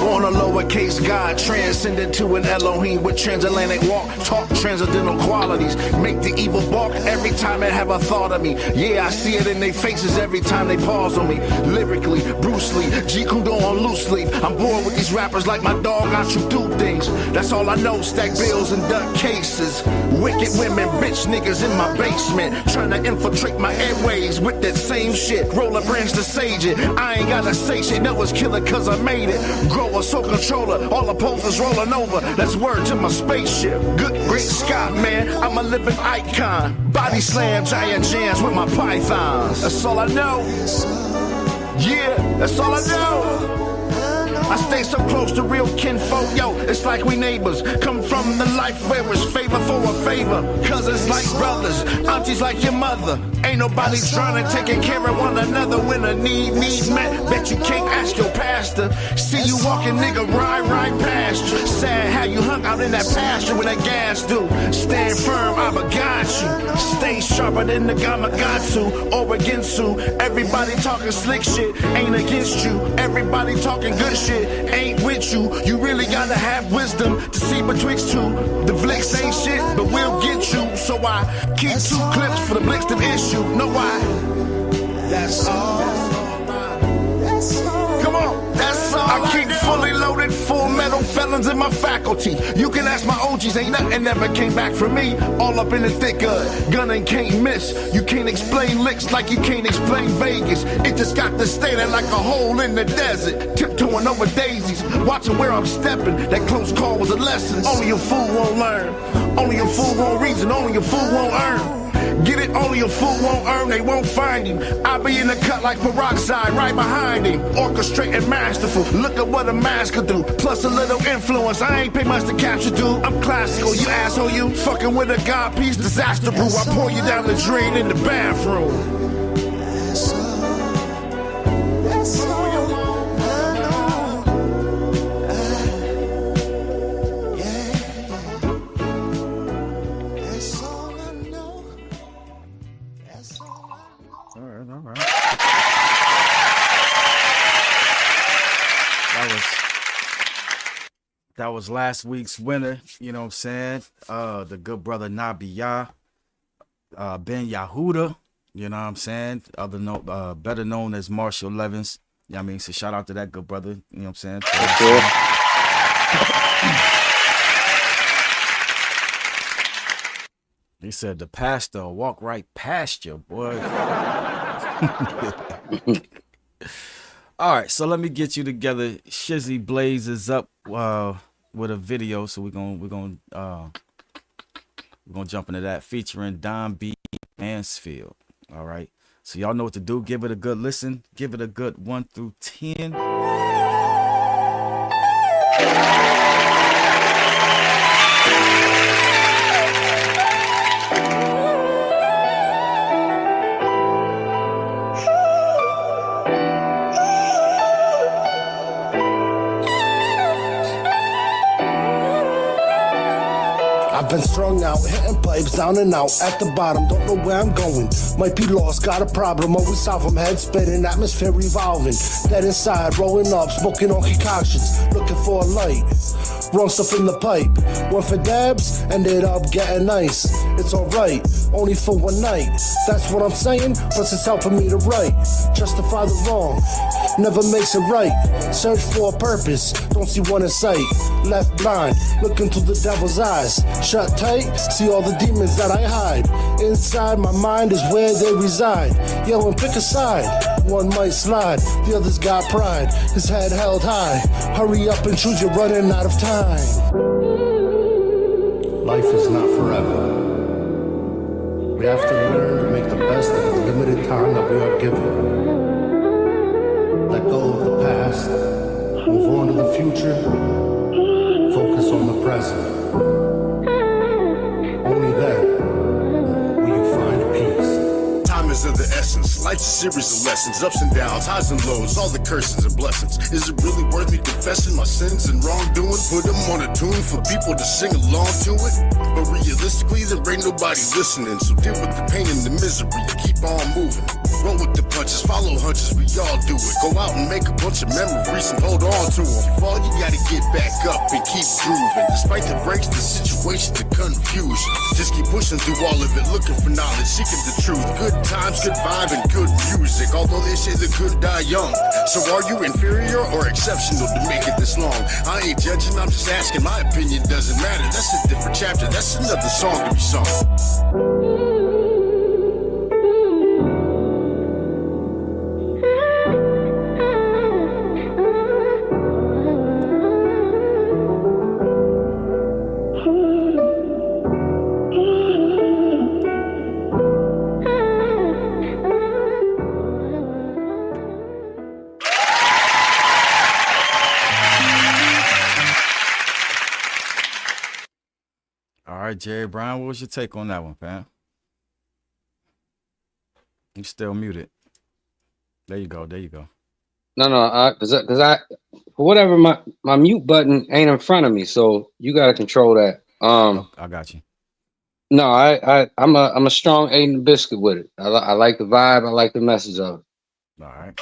On a lowercase God, transcended to an Elohim with transatlantic walk, talk transcendental qualities, make the evil balk every time they have a thought of me. Yeah, I see it in their faces every time they pause on me. Lyrically, Bruce Lee, G Kudo on loose leaf. I'm bored with these rappers like my dog, I should do things. That's all I know, stack bills and duck cases. Wicked women, bitch niggas in my basement, trying to infiltrate my airways with that same shit. Roll a branch to sage it. I ain't gotta say shit, that was killer cause I made it. Grow a soul controller, all opposers rolling over. That's word to my spaceship. Good, great Scott, man, I'm a living icon. Body slam, giant jams with my pythons. That's all I know. Yeah, that's all I know. I stay so close to real kinfolk, yo, it's like we neighbors. Come from the life where it's favor for a favor. Cousins like brothers, aunties like your mother. Ain't nobody trying to taking care of one another when a need met. Bet you can't ask your pastor. See you walking, nigga, right past you. Sad how you hung out in that pasture with that gas do. Stand firm, I'ma got you. Stay sharper than the Gamakatsu or against you. Everybody talking slick shit, ain't against you. Everybody talking good shit, ain't with you. You really gotta have wisdom to see betwixt two. The flicks ain't shit, but we'll get you. So I keep 2 clips for the blitz of issue. Know why? That's all. Come on, that's all. I keep fully loaded, full metal felons in my faculty. You can ask my OGs, ain't nothing ever came back from me. All up in the thick of it, gun and can't miss. You can't explain licks like you can't explain Vegas. It just got to stay there like a hole in the desert. Tiptoeing over daisies, watching where I'm stepping. That close call was a lesson. Only a fool won't learn. Only a fool won't reason. Only a fool won't earn. Get it, only a fool won't earn, they won't find him. I'll be in the cut like peroxide, right behind him. Orchestrating masterful, look at what a mask could do. Plus a little influence, I ain't pay much to capture, dude. I'm classical, you asshole, you fucking with a god piece, disaster brew. I pour you down the drain in the bathroom. was last week's winner. You know what I'm saying? The good brother Nabiya, Ben Yahuda. You know what I'm saying? Better known as Marshall Levins. You know what I mean? So shout out to that good brother. You know what I'm saying? For sure. He said the pastor will walk right past you, boy. All right, so let me get you together. Shizzy Blaze is up with a video, so we're gonna jump into that, featuring Don B. Mansfield. All right, so y'all know what to do. Give it a good listen. Give it a good 1 through 10. I've been strung out, hitting pipes down and out, at the bottom, don't know where I'm going. Might be lost, got a problem, always south from head spinning, atmosphere revolving. Dead inside, rolling up, smoking on concoctions, looking for a light. Wrong stuff in the pipe. Went for dabs, ended up getting nice. It's alright, only for one night. That's what I'm saying, plus it's helping me to write. Justify the wrong, never makes it right. Search for a purpose, don't see one in sight. Left blind, looking through the devil's eyes. Shut tight, see all the demons that I hide. Inside my mind is where they reside. Yo, and pick a side. One might slide, the other's got pride. His head held high. Hurry up and choose, you're running out of time. Life is not forever. We have to learn to make the best of the limited time that we are given. Let go of the past, move on to the future, focus on the present. Only then will you find peace. Time is of the essence. Life's a series of lessons, ups and downs, highs and lows, all the curses and blessings. Is it really worth me confessing my sins and wrongdoing? Put them on a tune for people to sing along to it? But realistically, there ain't nobody listening, so deal with the pain and the misery, keep on moving. Roll with the punches, follow hunches, we all do it. Go out and make a bunch of memories and hold on to them. You fall, you gotta get back up and keep grooving. Despite the breaks, the situation, the confusion. Just keep pushing through all of it, looking for knowledge, seeking the truth. Good times, good vibe, and good music. Although they say the good die young. So are you inferior or exceptional to make it this long? I ain't judging, I'm just asking. My opinion doesn't matter. That's a different chapter. That's another song to be sung. All right, Jerry Brown, what was your take on that one, fam? You still muted. There you go. There you go. No, cause I, for whatever, my mute button ain't in front of me, so you gotta control that. I got you. No, I'm a strong 8 and biscuit with it. I like the vibe. I like the message of it. All right.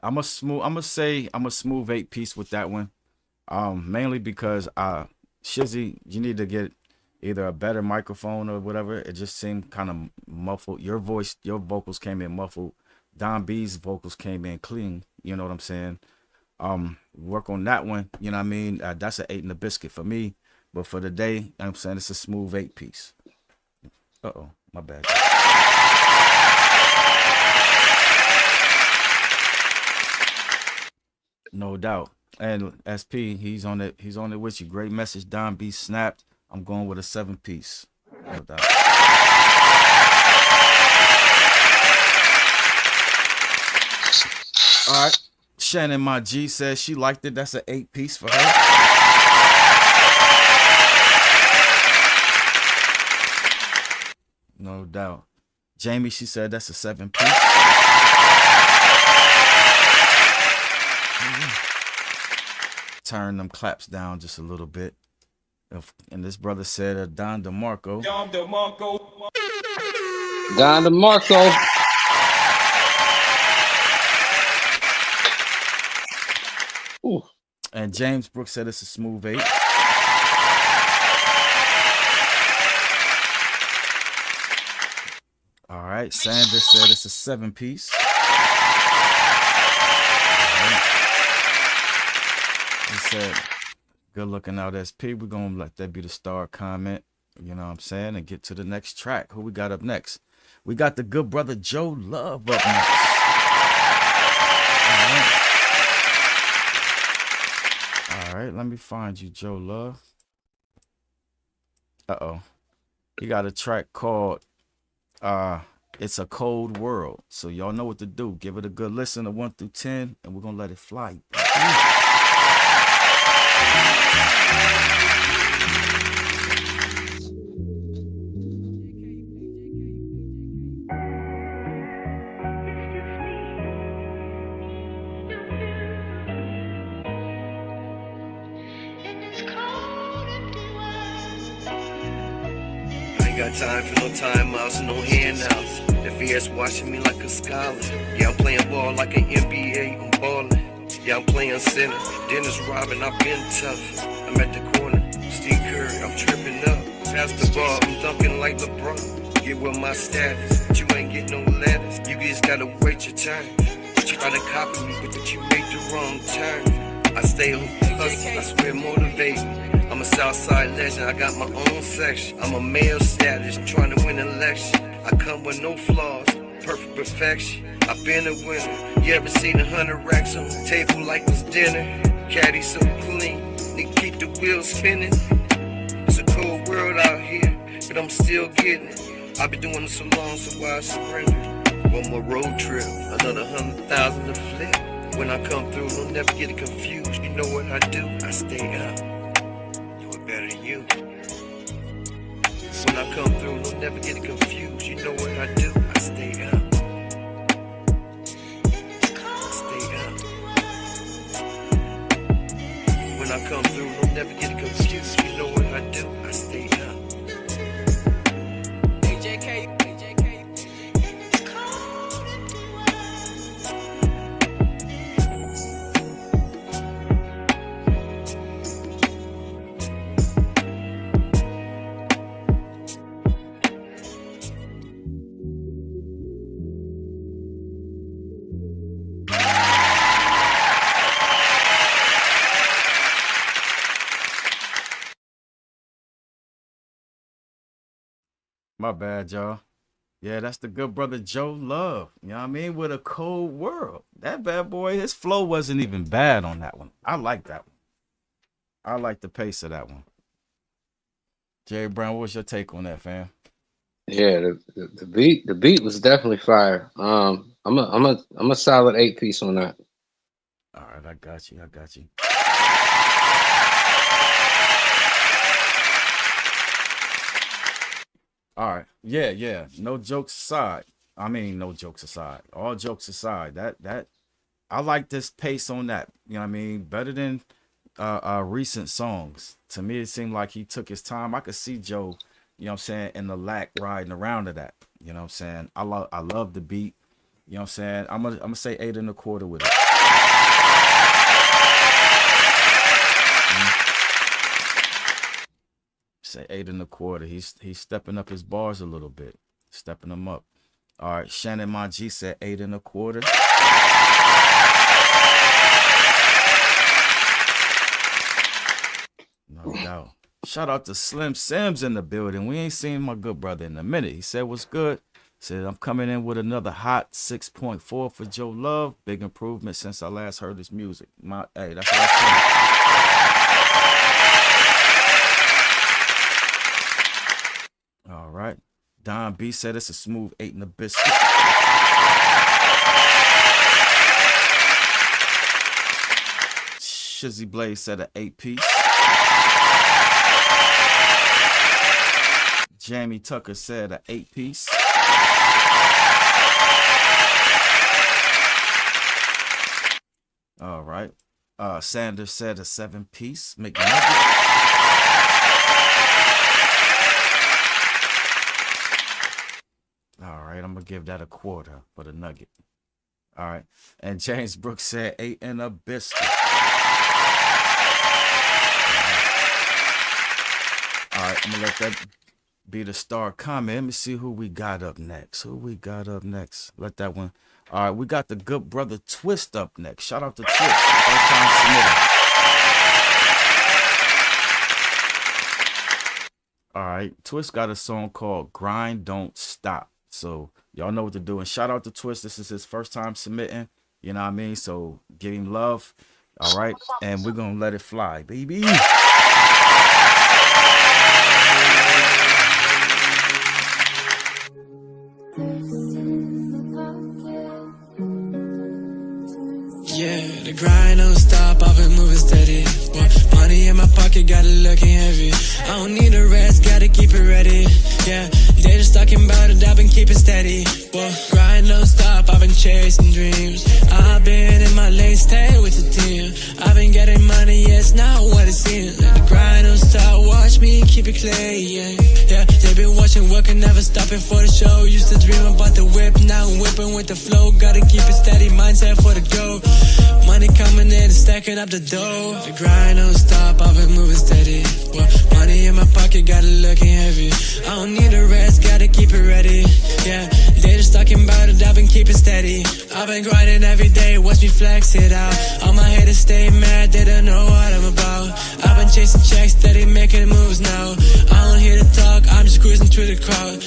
I'm a smooth 8-piece with that one. Mainly because Shizzy, you need to get either a better microphone or whatever. It just seemed kind of muffled. Your vocals came in muffled. Don B's vocals came in clean. You know what I'm saying? Work on that one. You know what I mean? That's an 8 and a biscuit for me. But for the day, I'm saying it's a smooth 8-piece. Uh-oh, my bad. No doubt. And SP, he's on it with you. Great message. Don B snapped. I'm going with a 7-piece. No doubt. All right. Shannon, my G, says she liked it. That's an 8-piece for her. No doubt. Jamie, she said that's a 7-piece. Turn them claps down just a little bit. And this brother said Don DeMarco. Ooh. And James Brooks said it's a smooth 8. All right. Sanders said it's a 7-piece. Right. He said, good looking out SP. We're going to let that be the star comment. You know what I'm saying? And get to the next track. Who we got up next? We got the good brother Joe Love up next. All right. Let me find you, Joe Love. Uh-oh. He got a track called It's a Cold World. So y'all know what to do. Give it a good listen of 1 through 10, and we're going to let it fly. Got time for no timeouts, no handouts. The fear's watching me like a scholar. Yeah, I'm playing ball like an NBA, I'm ballin'. Yeah, I'm playing center. Dennis Robin, I've been tough. I'm at the corner, Steve Curry, I'm tripping up. Pass the ball, I'm dunking like LeBron. Get with my status, but you ain't getting no letters. You just gotta wait your turn. Try to copy me, but you made the wrong turn. I stay on hustle, I swear motivating. I'm a Southside legend, I got my own section. I'm a male status, trying to win an election. I come with no flaws, perfect perfection. I've been a winner. You ever seen 100 racks on the table like it's dinner? Caddy so clean, they keep the wheels spinning. It's a cold world out here, but I'm still getting it. I've been doing it so long, so why I surrender? One more road trip, another 100,000 to flip. When I come through, don't never get it confused. You know what I do? I stay up. Better than you. When I come through, don't never get it confused. You know what I do? I stay up. Stay up. When I come through, don't never get it confused. You know what I do? I stay up. My bad, y'all. Yeah, that's the good brother Joe Love. You know what I mean? With a cold world. That bad boy, his flow wasn't even bad on that one. I like that one. I like the pace of that one. Jerry Brown, what's your take on that, fam? Yeah, the beat was definitely fire. I'm a solid 8-piece on that. All right, I got you. All right. Yeah. No jokes aside. No jokes aside. All jokes aside. That I like this pace on that. You know what I mean? Better than recent songs. To me, it seemed like he took his time. I could see Joe, you know what I'm saying, in the lack riding around to that. You know what I'm saying? I love the beat. You know what I'm saying? I'm gonna say 8 1/4 with it. Say 8 1/4. He's stepping up his bars a little bit, stepping them up. All right, Shannon Maji said 8 1/4. No doubt. Shout out to Slim Sims in the building. We ain't seen my good brother in a minute. He said, what's good? Said, I'm coming in with another hot 6.4 for Joe Love. Big improvement since I last heard his music. Hey, that's what I said. All right. Don B said it's a smooth 8 and a biscuit. Shizzy Blaze said an 8-piece. Jamie Tucker said an 8-piece. All right. Sanders said a 7-piece. All right, I'm gonna give that a 1/4 for the nugget. All right. And James Brooks said 8 and a biscuit. right, I'm gonna let that be the star comment. Let me see who we got up next. Let that one. All right, we got the good brother Twist up next. Shout out to Twist. First time submitter. All right, Twist got a song called Grind Don't Stop. So y'all know what to do. And shout out to Twist. This is his first time submitting. You know what I mean? So give him love. All right. And we're going to let it fly, baby. Yeah, the grind don't stop, I've been moving steady. Money in my pocket, got it looking heavy. I don't need a rest, gotta keep it ready. Yeah, they just talking about it, I've been keeping steady. Grind don't stop, I've been chasing dreams. I've been in my lane, stay with the team. I've been getting money, yeah, it's not what it seems. The grind don't stop, watch me keep it clear, yeah. They been watching, working, never stopping for the show. Used to dream about the whip, now I'm whipping with the flow. Gotta keep it steady, mindset for the go. Money coming in and stacking up the dough. The grind don't stop, I've been moving steady. Money in my pocket, got it looking heavy. I don't need a rest, gotta keep it ready. Yeah, they just talking about it, I've been keeping steady. I've been grinding every day, watch me flex it out. All my haters stay mad, they don't know what I'm about. I've been chasing checks, steady making moves now. I don't hear the talk, I'm just cruising through the crowd.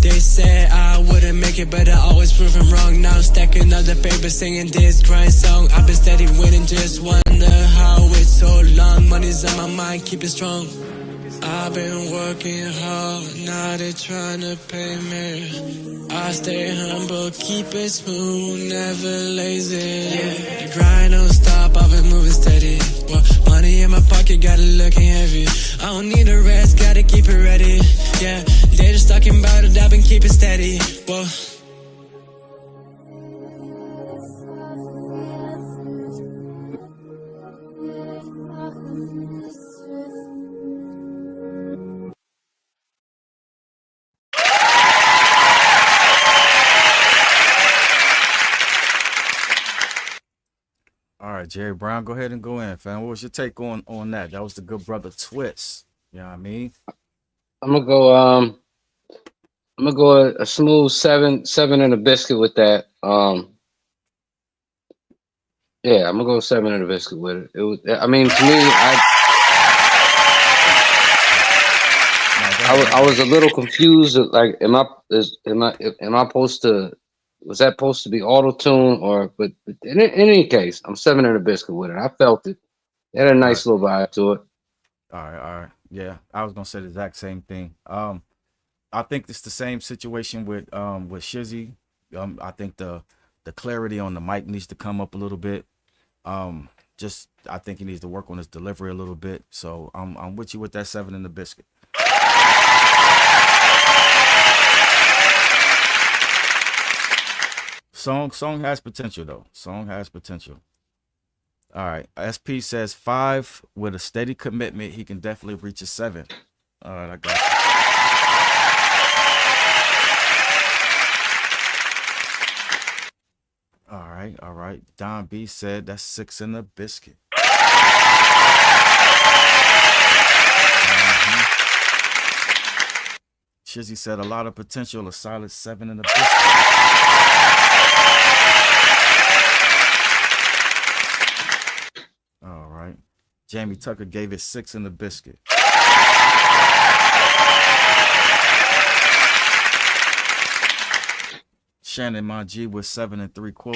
They said I wouldn't make it, but I always prove them wrong. Now stacking up the paper, singing this grind song. I've been steady winning, just wonder how it's so long. Money's on my mind, keep it strong. I've been working hard, now they tryna pay me. I stay humble, keep it smooth, never lazy. Yeah, the grind don't stop, I've been moving steady. Money in my pocket, got it looking heavy. I don't need a rest, gotta keep it ready. Yeah, they just talking about it, I've been keeping steady. Whoa. All right, Jerry Brown, go ahead and go in, fam. What was your take on that? That was the good brother Twist. You know what I mean? I'm gonna go a smooth seven and a biscuit with that. Yeah, I'm gonna go 7 and a biscuit with it. It was, I mean, to me, I was a little confused. Like, am I supposed to? Was that supposed to be auto tune or? But in any case, I'm 7 and a biscuit with it. I felt it. It had a nice little vibe to it. All right. Yeah, I was gonna say the exact same thing. I think it's the same situation with Shizzy. I think the clarity on the mic needs to come up a little bit. I think he needs to work on his delivery a little bit. So I'm with you with that 7 and the biscuit. Song has potential though. Song has potential. All right. SP says 5 with a steady commitment. He can definitely reach a 7. All right, I got you. All right. Don B said that's 6 in the biscuit. Shizzy said a lot of potential, a solid 7 in the biscuit. All right. Jamie Tucker gave it 6 in the biscuit. Shannon Manji with 7 3/4.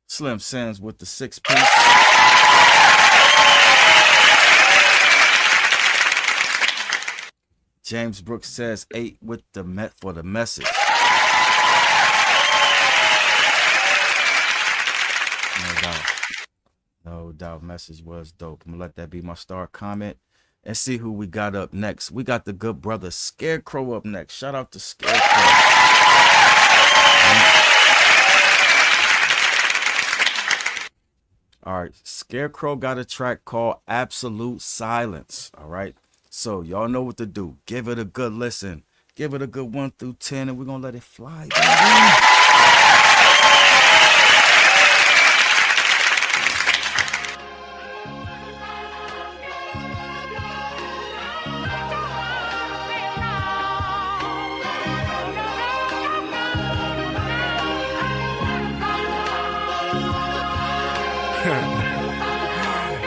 Slim Sands with the 6 piece. James Brooks says 8 with the for the message. No doubt, message was dope. I'm gonna let that be my star comment and see who we got up next. We got the good brother Scarecrow up next. Shout out to Scarecrow. All right, Scarecrow got a track called Absolute Silence. All right, so y'all know what to do. Give it a good listen. Give it a good 1 through 10, and we're gonna let it fly.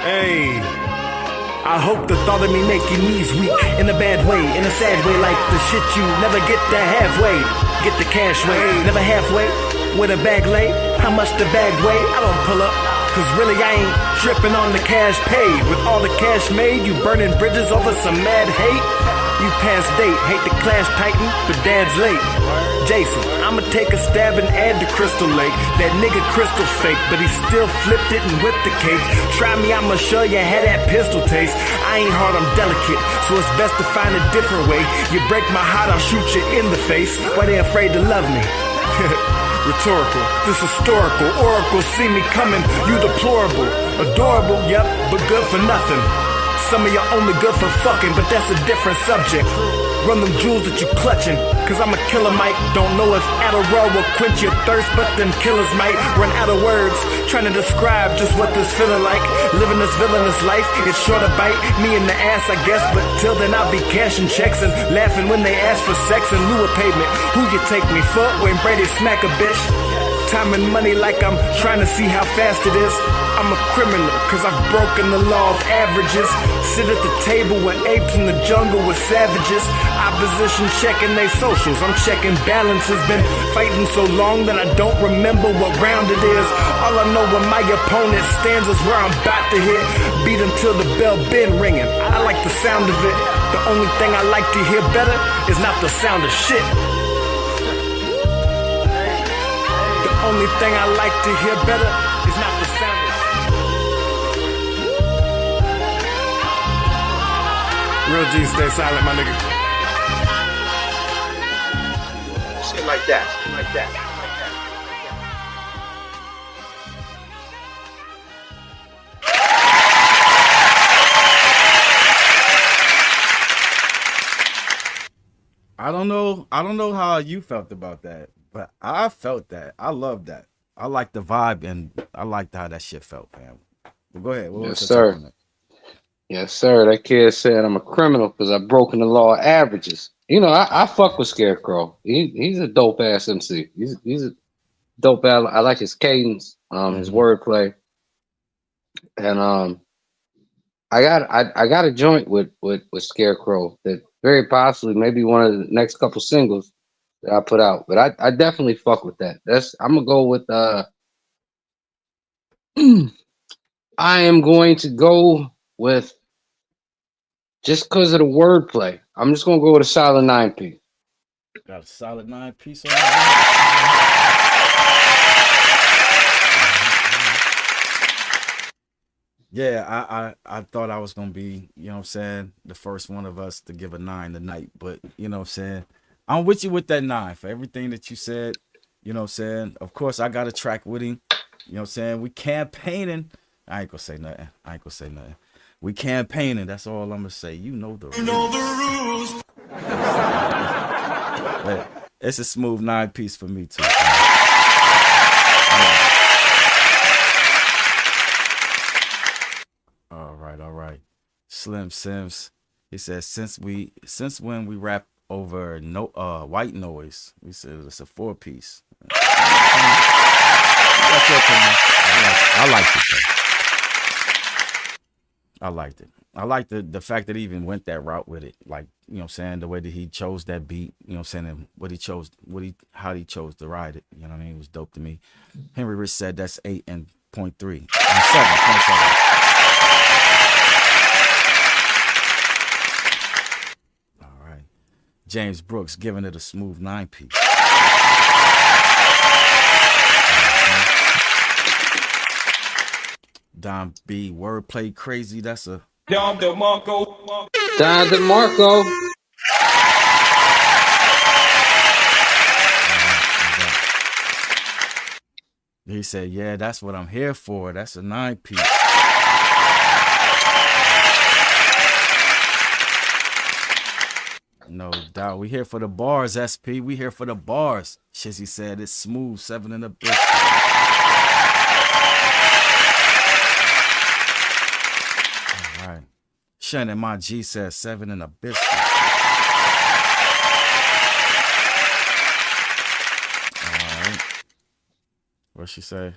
Hey, I hope the thought of me make your knees weak in a bad way, in a sad way, like the shit you never get the halfway. Get the cash way, never halfway. With a bag lay, how much the bag weigh? I don't pull up, cause really I ain't tripping on the cash paid. With all the cash made, you burning bridges over some mad hate. You past date, hate the clash titan, but dad's late. Jason, I'ma take a stab and add the Crystal Lake. That nigga Crystal fake, but he still flipped it and whipped the cake. Try me, I'ma show you how that pistol taste. I ain't hard, I'm delicate, so it's best to find a different way. You break my heart, I'll shoot you in the face. Why they afraid to love me? Rhetorical, this historical oracle, see me coming, you deplorable. Adorable, yep, but good for nothing. Some of you only good for fucking, but that's a different subject. Run them jewels that you clutching, cause I'm a killer, Mike. Don't know if Adderall will quench your thirst, but them killers might run out of words, trying to describe just what this feeling like. Living this villainous life, it's sure to bite me in the ass, I guess. But till then I'll be cashing checks and laughing when they ask for sex in lieu of payment. Who you take me for when Brady smack a bitch? Time and money like I'm trying to see how fast it is. I'm a criminal, cause I've broken the law of averages. Sit at the table with apes in the jungle with savages. Opposition checking they socials, I'm checking balances. Been fighting so long that I don't remember what round it is. All I know when my opponent stands is where I'm about to hit. Beat him till the bell been ringing, I like the sound of it. The only thing I like to hear better is not the sound of shit. Only thing I like to hear better is not the sound of real G, stay silent, my nigga. Shit like that, shit like that. I don't know how you felt about that, but I felt that. I love that. I like the vibe, and I liked how that shit felt, fam. Well, go ahead. Yes, sir. Yes, sir. That kid said I'm a criminal because I've broken the law of averages. You know, I fuck with Scarecrow. He's a dope ass MC. He's a dope ass. I like his cadence, his wordplay, and I got a joint with Scarecrow that very possibly maybe one of the next couple singles that I put out. But I definitely fuck with that. I'm gonna go with I am going to go with, just because of the wordplay, I'm just gonna go with a solid 9P. Got a solid 9-piece on that. Yeah, I thought I was gonna be, you know what I'm saying, the first one of us to give a 9 tonight, but you know what I'm saying, I'm with you with that 9 for everything that you said. You know what I'm saying? Of course, I got a track with him. You know what I'm saying? We campaigning. I ain't gonna say nothing. We campaigning. That's all I'm gonna say. You know the rules. But it's a smooth 9-piece for me too. All right. Slim Sims. He says since when we rap over white noise, we said it's a 4-piece. That's your opinion. I liked it though. I liked it. I liked the fact that he even went that route with it. Like, you know what I'm saying, the way that he chose that beat, you know what I'm saying, and how he chose to ride it. You know what I mean? It was dope to me. Henry Rich said that's 8 and 0.3. 7.7. All right. James Brooks giving it a smooth 9-piece. Don B, wordplay crazy. That's a Don DeMarco. He said, yeah, that's what I'm here for. That's a 9-piece. No doubt. We here for the bars, SP. We here for the bars. Shizzy said it's smooth, 7 in the biscuit. All right. Shannon, my G says 7 in a biscuit. All right. What she say?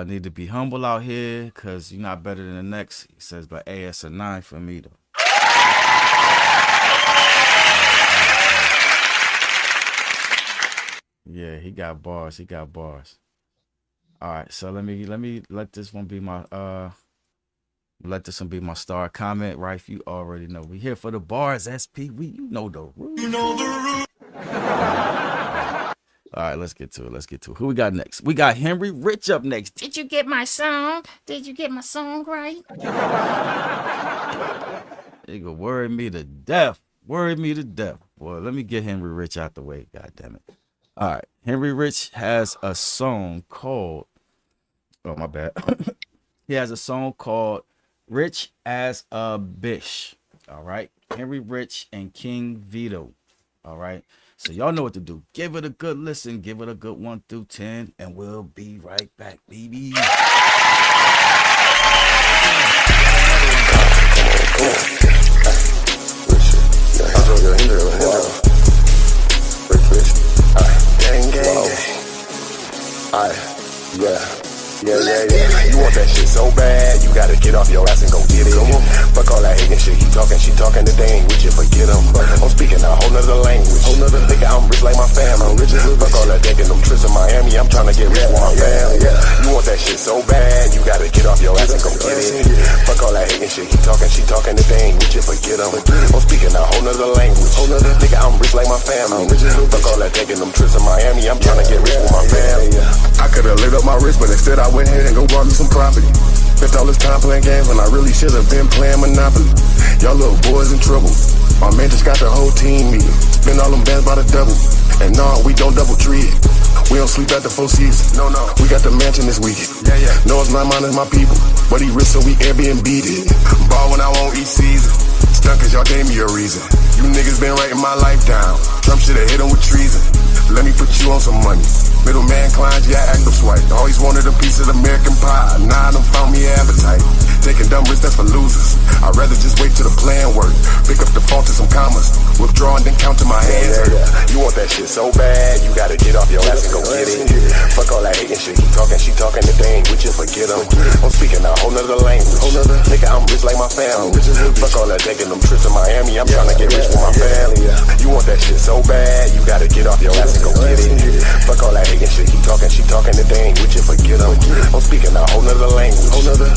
Need to be humble out here because you're not better than the next. He says, but hey, it's a 9 for me though. Yeah, he got bars. He got bars. All right, so let this one be my star comment. Right, you already know we here for the bars. SP, you know the rules. You know the rules. All right, let's get to it. Who we got next? We got Henry Rich up next. Did you get my song? Did you get my song right? Nigga, worry me to death. Well, let me get Henry Rich out the way. God damn it. All right, Henry Rich has a song called. Oh my bad. He has a song called "Rich as a Bish." All right, Henry Rich and King Vito. All right. So y'all know what to do. Give it a good listen. Give it a good 1 through 10. And we'll be right back, baby. Yeah. You want that shit so bad, you gotta get off your ass and go get it. Fuck all that hating shit, she talking the thing with you, forget him. I'm speaking a whole nother language. Nigga, I'm rich like my family. Fuck all that taking them trips to Miami, I'm trying to get rich with my family. You want that shit so bad, you gotta get off your ass and go get it. Fuck all that hating shit, she talking the thing with you, forget him. I'm speaking a whole nother language. Nigga, I'm rich like my family. Fuck all that taking them trips to Miami, I'm trying to get rich with my family. I could've lit up my wrist, but instead I went ahead and go bought me some property. Spent all this time playing games when I really should've been playing Monopoly. Y'all little boys in trouble. My man just got the whole team meeting. Spend all them bands by the double. And no, we don't double treat it. We don't sleep at the Four Seasons. No. We got the mansion this weekend. Yeah. No, it's not mine, it's my people. But he rich, so we Airbnb'd it. Ball when I won't each season. Stuck cause y'all gave me a reason. You niggas been writing my life down. Trump should've hit him with treason. Let me put you on some money. Middleman clients, yeah, active swipe. Always wanted a piece of American pie. Now I done found me appetite. Taking dumb risks, that's for losers. I'd rather just wait till the plan work. Pick up the phone to some commas. Withdraw and then count to my hands. You want that shit so bad, you gotta get off your ass and go get it. Fuck all that hating shit, she talking the thing with you, forget him. I'm speaking a whole nother language. Nigga, I'm rich like my family. Fuck all that taking them trips to Miami, I'm trying to get rich with my family. You want that shit so bad, you gotta get off your ass and go get it. Fuck all that hating shit, she talking the thing with you, forget him. I'm speaking a whole nother language.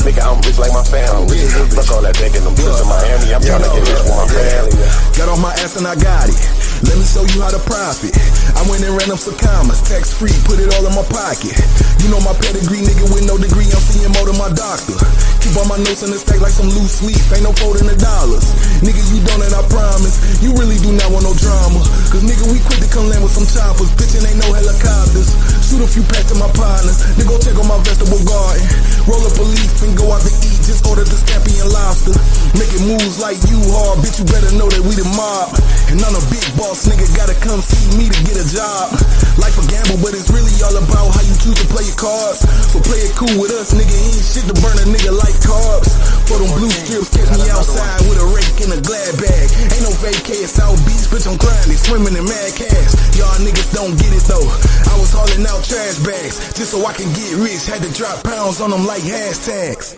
Nigga, I'm rich like my family. Fuck all that taking them trips to Miami, I'm trying to get rich with my family. Got off my ass and I got it. Let me show you how to profit. I went and ran up some commas, tax free, put it all in my pocket. You know my pedigree, nigga with no degree, I'm CMO to my doctor. Keep all my notes in the stack like some loose leaf, ain't no folding the dollars. Nigga, you don't and I promise, you really do not want no drama. Cause nigga, we quit to come land with some choppers, bitchin' ain't no helicopters. Shoot a few packs to my partners, then go check on my vegetable garden. Roll up a leaf and go out to eat, just order the scampi and lobster. Making moves like you hard, bitch, you better know that we the mob. And I'm a big boss, nigga, gotta come see me to get a job. Life a gamble, but it's really all about how you choose to play your cards. So play it cool with us, nigga, ain't shit to burn a nigga like carbs. For them blue strips, catch me outside with a rake in a glad bag. Ain't no vacay, it's South Beach, bitch, I'm grinding, swimming in mad cash. Y'all niggas don't get it though. I was hauling out trash bags, just so I can get rich. Had to drop pounds on them like hashtags.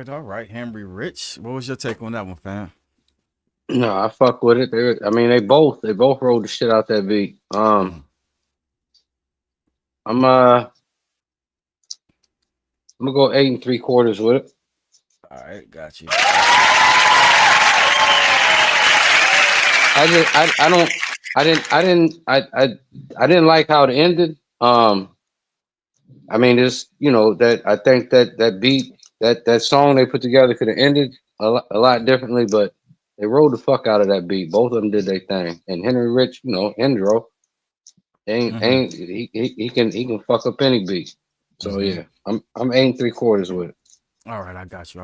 All right, Henry Rich. What was your take on that one, fam? No, I fuck with it. They both rolled the shit out that beat. I'm gonna go 8 3/4 with it. All right, got you. I didn't like how it ended. I think that beat, that song they put together could have ended a lot differently, but they rolled the fuck out of that beat. Both of them did their thing. And Henry Rich, Hendro, he can fuck up any beat. So yeah, I'm 8 3/4 with it. All right, I got you.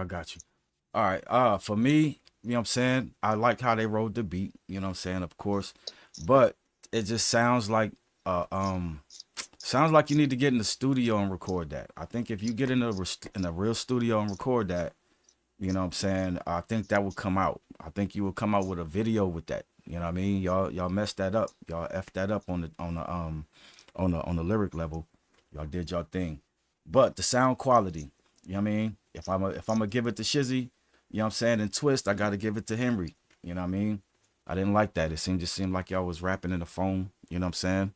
All right, for me, you know what I'm saying, I like how they rolled the beat, you know what I'm saying, of course, but it just sounds like you need to get in the studio and record that. I think if you get in a real studio and record that, you know what I'm saying, I think that will come out I think you would come out with a video with that. You know what I mean? Y'all messed that up. Y'all effed that up on the lyric level. Y'all did y'all thing. But the sound quality, you know what I mean? If I'm gonna give it to Shizzy, you know what I'm saying, and Twist, I gotta give it to Henry. You know what I mean? I didn't like that. It just seemed like y'all was rapping in the phone, you know what I'm saying?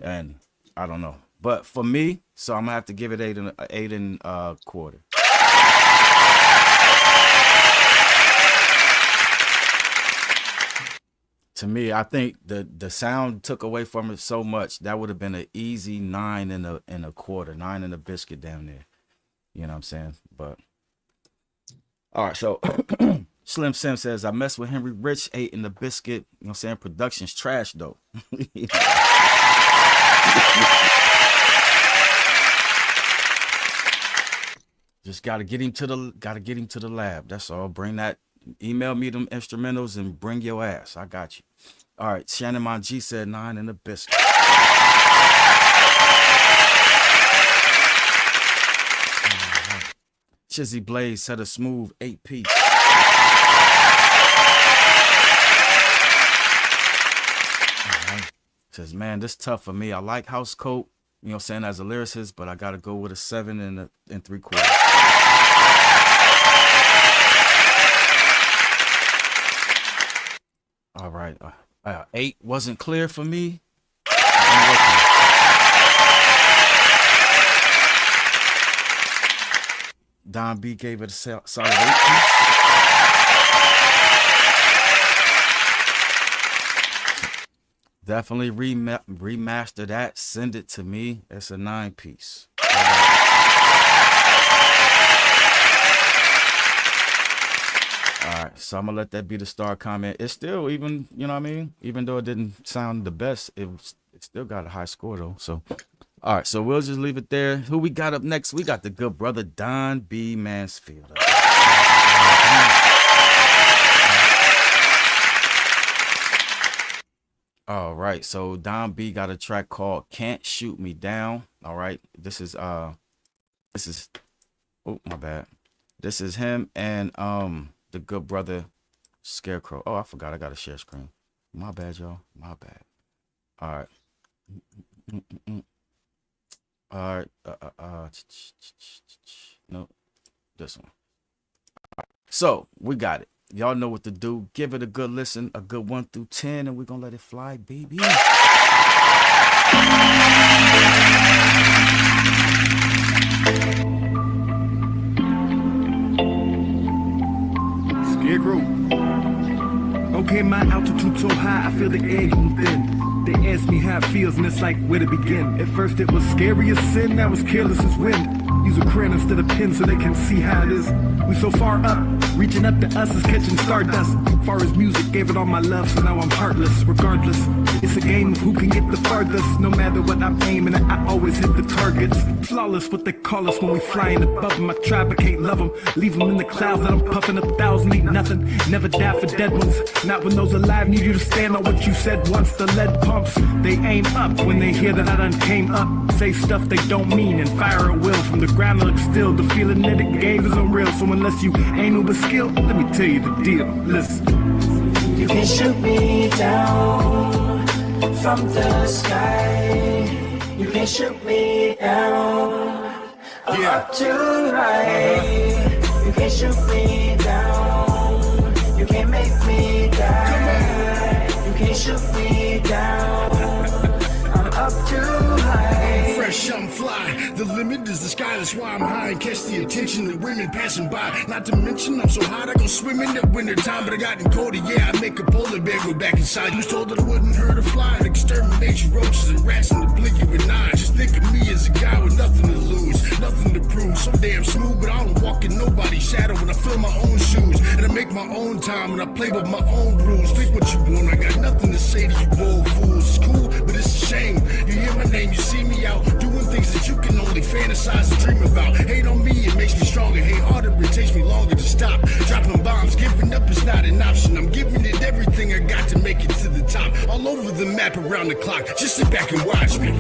And I don't know. But for me, so I'm gonna have to give it 8 and a quarter. To me, I think the sound took away from it so much that would have been an easy 9 and a quarter, 9 and a biscuit down there. You know what I'm saying? But all right, so Slim Sim says I messed with Henry Rich, 8 in the biscuit. You know what I'm saying? Production's trash though. Just gotta get him to the lab. That's all. Bring that. Email me them instrumentals and bring your ass. I got you. All right. Shannon Mon G said 9 in the biscuit. Chizzy Blaze said a smooth 8-piece. Says, man, this tough for me. I like House Coat, you know what I'm saying, as a lyricist, but I got to go with a 7 and 3/4. All right. 8 wasn't clear for me. Don B gave it a solid 8-piece. Definitely remaster that. Send it to me. It's a 9-piece. All right, so I'm gonna let that be the star comment. It's still, even, you know what I mean? Even though it didn't sound the best, it still got a high score though. So, all right, so we'll just leave it there. Who we got up next? We got the good brother Don B Mansfield. All right, so Don B got a track called "Can't Shoot Me Down." All right, this is oh my bad. This is him and the good brother Scarecrow. Oh, I forgot I got a share screen. My bad, y'all. My bad. All right. All right. No, this one. All right. So we got it. Y'all know what to do. Give it a good listen, a good 1 through 10, and we're gonna let it fly, baby. Scarecrow. Okay, my altitude so high, I feel the air getting thin. They ask me how it feels, and it's like where to begin. At first it was scary as sin, now it's careless as wind. Use a crayon instead of pen so they can see how it is. We so far up, reaching up to us is catching stardust. Far as music, gave it all my love, so now I'm heartless. Regardless, it's a game of who can get the farthest. No matter what I'm aiming at, I always hit the targets. Flawless, what they call us when we flying above them. I tribe, I can't love them. Leave them in the clouds that I'm puffing 1,000, ain't nothing. Never die for dead ones. Not when those alive need you to stand on what you said once. The lead pumps, they aim up when they hear that I done came up. Say stuff they don't mean and fire at will. From the ground look still, the feeling that it gave is unreal. So unless you ain't no but skill, let me tell you the deal. Listen. You can shoot me down from the sky. You can shoot me down. I'm up to right. You can shoot me down. You can make me die. You can shoot me down. I'm up too high. I'm fresh, I'm fly. The limit is the sky, that's why I'm high and catch the attention of women passing by. Not to mention I'm so hot I go swimming in winter time, but I got colder. Yeah, I make a polar bear go back inside. You was told that I wouldn't hurt a fly and exterminate you roaches and rats in the blink of an eye. Just think of me as a guy with nothing to lose, nothing to prove. So damn smooth, but I don't walk in nobody's shadow when I fill my own shoes. And I make my own time and I play with my own rules. Think what you want, I got nothing to say to you bold fools. It's cool, but it's a shame. You hear my name, you see me out doing things that you can only fantasize and dream about. Hate on me, it makes me stronger. Hate harder, it takes me longer to stop. Dropping bombs, giving up is not an option. I'm giving it everything I got to make it to the top. All over the map, around the clock. Just sit back and watch me.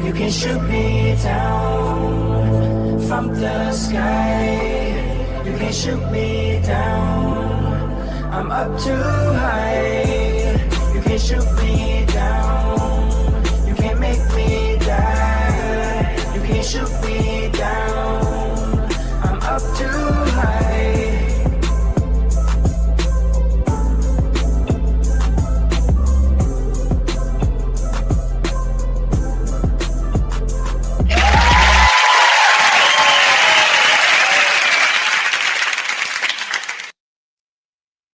You can shoot me down from the sky. You can shoot me down. I'm up too high. You can't shoot me down. You can't make me die. You can't shoot me down. I'm up too high.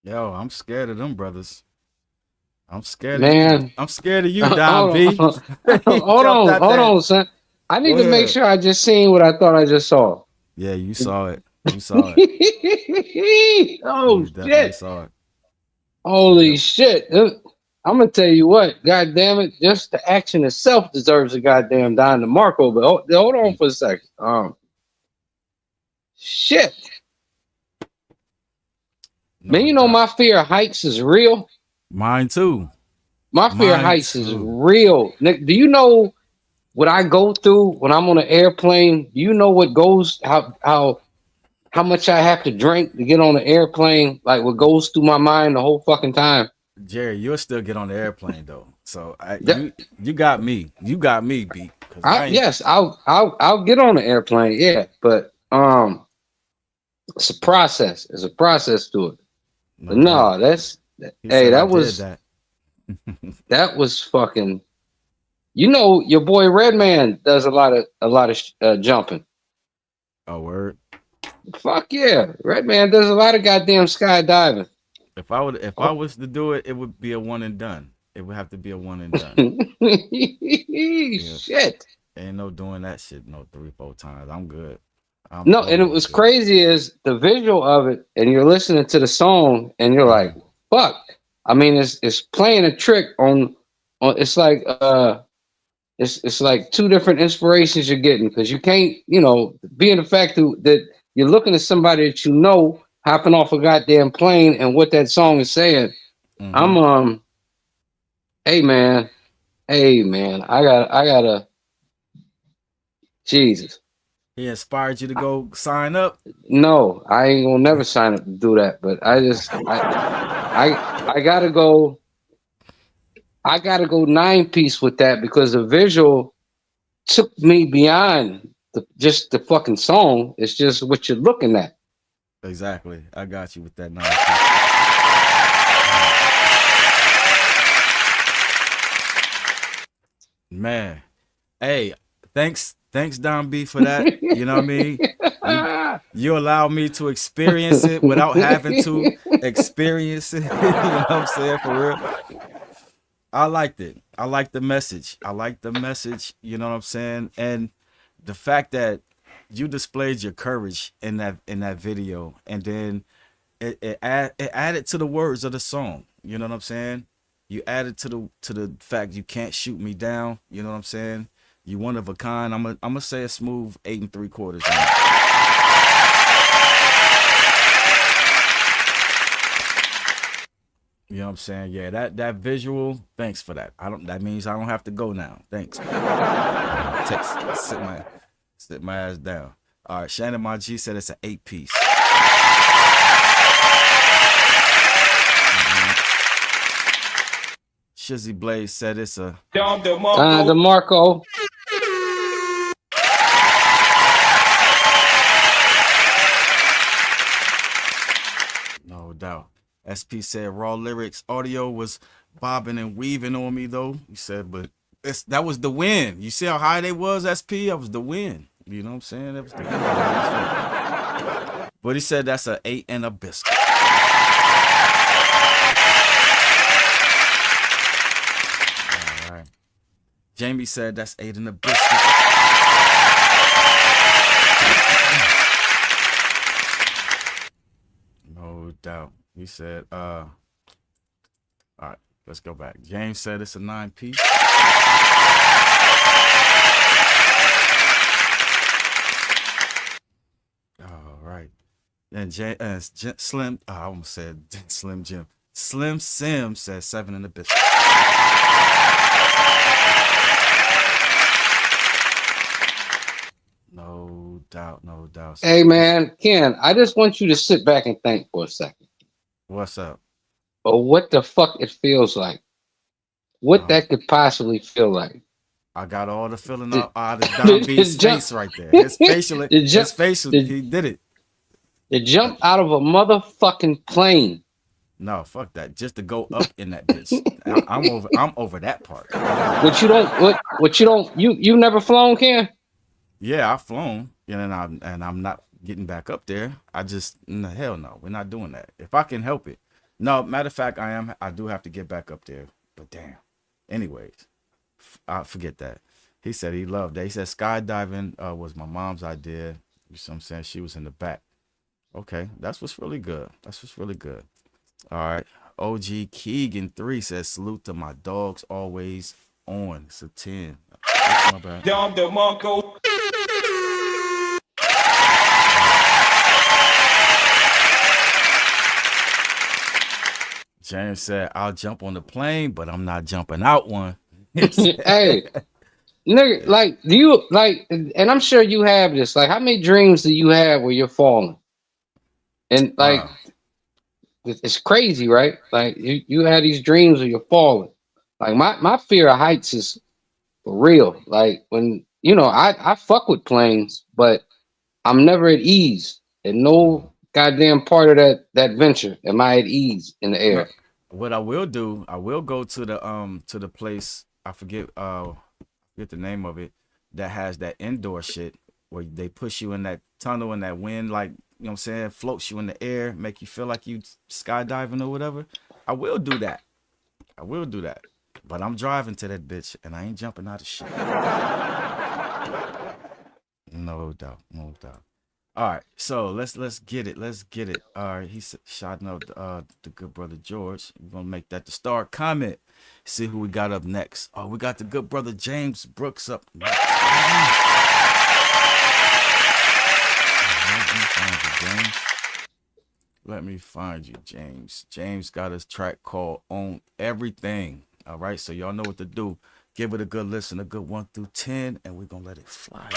Yo, I'm scared of them brothers. I'm scared Man. of you. I'm scared of you, Don B. Hold on, son. I need to make sure I just seen what I thought I just saw. Yeah, you saw it. You saw it. Oh, you definitely shit. saw it. Holy shit. I'm going to tell you what. God damn it. Just the action itself deserves a goddamn Don DeMarco. But hold on for a second. Shit. Man, you know my fear of heights is real. Mine too. My fear of heights is real. Nick, do you know what I go through when I'm on an airplane? Do you know what goes how much I have to drink to get on an airplane? Like what goes through my mind the whole fucking time? Jerry, you'll still get on the airplane though. So you got me. You got me beat. Yes, I'll get on the airplane. Yeah, but it's a process. There's a process to it. But no, that was fucking. You know, your boy Redman does a lot of jumping. Oh, word. Fuck yeah, Redman does a lot of goddamn skydiving. If I was to do it, it would be a one and done. It would have to be a one and done. Shit. Ain't no doing that shit no 3-4 times. I'm good. No, and it was crazy is the visual of it, and you're listening to the song, and you're like, "Fuck!" I mean, it's playing a trick on. It's like it's like two different inspirations you're getting because you can't, being the fact that you're looking at somebody that you know hopping off a goddamn plane, and what that song is saying. I'm hey man, I gotta, Jesus. He inspired you to go sign up? No, I ain't gonna never sign up to do that. But I gotta go. I gotta go 9-piece with that because the visual took me beyond just the fucking song. It's just what you're looking at. Exactly. I got you with that 9-piece. Man, hey, thanks Don B for that. You know what I mean? You allowed me to experience it without having to experience it. You know what I'm saying? For real. I liked it. I like the message. You know what I'm saying? And the fact that you displayed your courage in that video, and then it added to the words of the song. You know what I'm saying? You added to the fact you can't shoot me down. You know what I'm saying? You one of a kind. I'm gonna say a smooth 8 3/4. You know what I'm saying? Yeah, that visual. Thanks for that. That means I don't have to go now. Thanks. Sit my ass down. All right, Shannon my G said it's an 8-piece. Shizzy Blaze said it's a DeMarco. No doubt. SP said raw lyrics. Audio was bobbing and weaving on me though. He said, but that was the win. You see how high they was, SP? That was the win. You know what I'm saying? That was the win. But he said that's an 8 and a biscuit. All right. Jamie said that's 8 and a biscuit. No doubt. He said, all right, let's go back. James said it's a 9-piece. All right. And Slim, I almost said Slim Jim. Slim Sim says 7 and a biscuit. No doubt, no doubt. Hey man, Ken, I just want you to sit back and think for a second. What's up? or what the fuck it feels like. What that could possibly feel like. I got all the feeling out of Don B's face right there. His facial, he did it. To jump out of a motherfucking plane. No, fuck that. Just to go up in that bitch. I'm over that part. You've never flown, Ken? Yeah, I've flown, and I'm not getting back up there. Hell no, we're not doing that. If I can help it. No, matter of fact, I do have to get back up there. But damn. Anyways, I forget that. He said he loved that. He said skydiving was my mom's idea. You see what I'm saying? She was in the back. Okay, that's what's really good. All right. OG Keegan 3 says salute to my dogs always on. It's a 10. My bad. James said, I'll jump on the plane, but I'm not jumping out one. Hey, nigga, like, do you, like, and I'm sure you have this, like, how many dreams do you have where you're falling? And, like, it's crazy, right? Like, you have these dreams where you're falling. Like, my fear of heights is for real. Like, when, you know, I fuck with planes, but I'm never at ease. And no goddamn part of that venture am I at ease in the air. What I will do, I will go to the place, I forget the name of it, that has that indoor shit where they push you in that tunnel and that wind, like, you know what I'm saying, floats you in the air, make you feel like you skydiving or whatever. I will do that. But I'm driving to that bitch and I ain't jumping out of shit. No doubt. All right, so let's get it. All right, he's shouting out the good brother George. We're gonna make that the star comment. See who we got up next. Oh, we got the good brother James Brooks up next. Let me find you, James. James got his track called On Everything. All right, so y'all know what to do. Give it a good listen, a good 1 through 10, and we're gonna let it fly.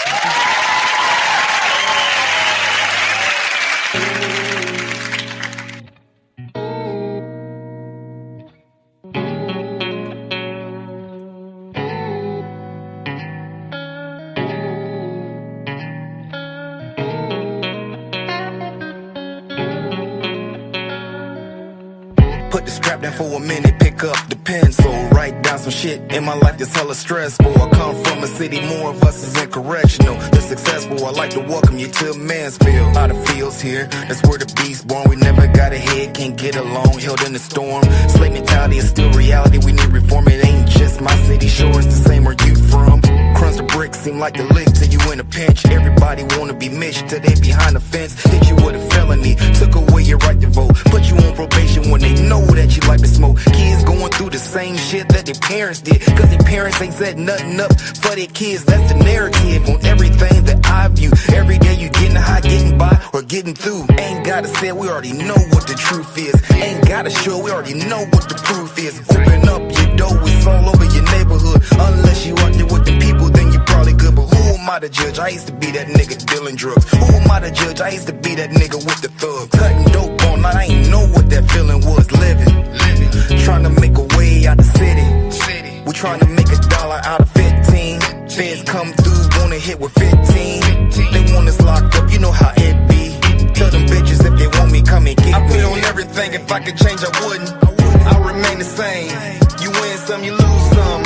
Put the strap down for a minute, pick up the pencil, write down some shit in my life that's hella stressful. I come from a city, more of us is in correctional. The successful, I like to welcome you to Mansfield. A lot of fields here, that's where the beast born. We never got ahead, can't get along, held in the storm. Slave mentality is still reality, we need reform. It ain't just my city, sure it's the same where you from. Crunch the bricks, seem like the lick till you in a pinch. Everybody wanna be Mitch till they behind the fence. Hit you with a felony, took away your right to vote. Put you on probation when they know that you like to smoke. Kids going through the same shit that their parents did, cause their parents ain't set nothing up for their kids. That's the narrative on everything that I view. Every day you getting high, getting by, or getting through. Ain't gotta say it, we already know what the truth is. Ain't gotta show, we already know what the proof is. Open up your door, it's all over your neighborhood. Unless you out there with the people, then you probably good. But who am I to judge? I used to be that nigga dealing drugs. Who am I to judge? I used to be that nigga with the thugs. Cutting dope all night, I ain't know what that feeling was. Living. Trying to make a way out the city. We trying to make $1 out of 15. Feds come through, wanna hit with 15. They want us locked up, you know how it be. Tell them bitches if they want me, come and get me. I put on everything, if I could change I wouldn't. I'll remain the same. You win some, you lose some.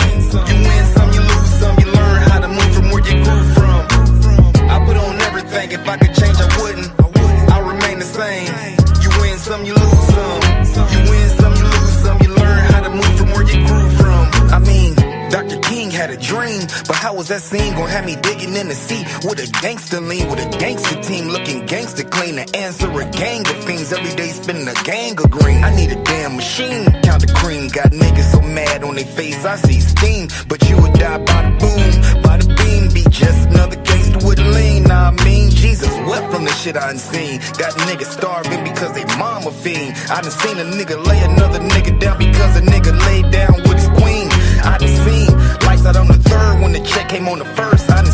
You win some, you lose some. You learn how to move from where you grew from. I put on everything, if I could change I wouldn't. I'll remain the same. You win some, you lose some. You win some, you lose some. You learn how to move from where you grew from. I mean, Dr. King had a dream, but how was that scene gonna have me digging in the seat with a gangster lean, with a gangster team looking gangster clean? To answer a gang of fiends, every day spinning a gang of green. I need a damn machine, count the cream. Got niggas so mad on their face, I see steam. But you would die by the boom, by the beam. Be just another gangster with a lean. Nah, I mean, Jesus wept from the shit I done seen. Got niggas starving because they mama fiend. I done seen a nigga lay another nigga down because a nigga laid down with his queen. I done seen lights out on the third when the check came on the first. I done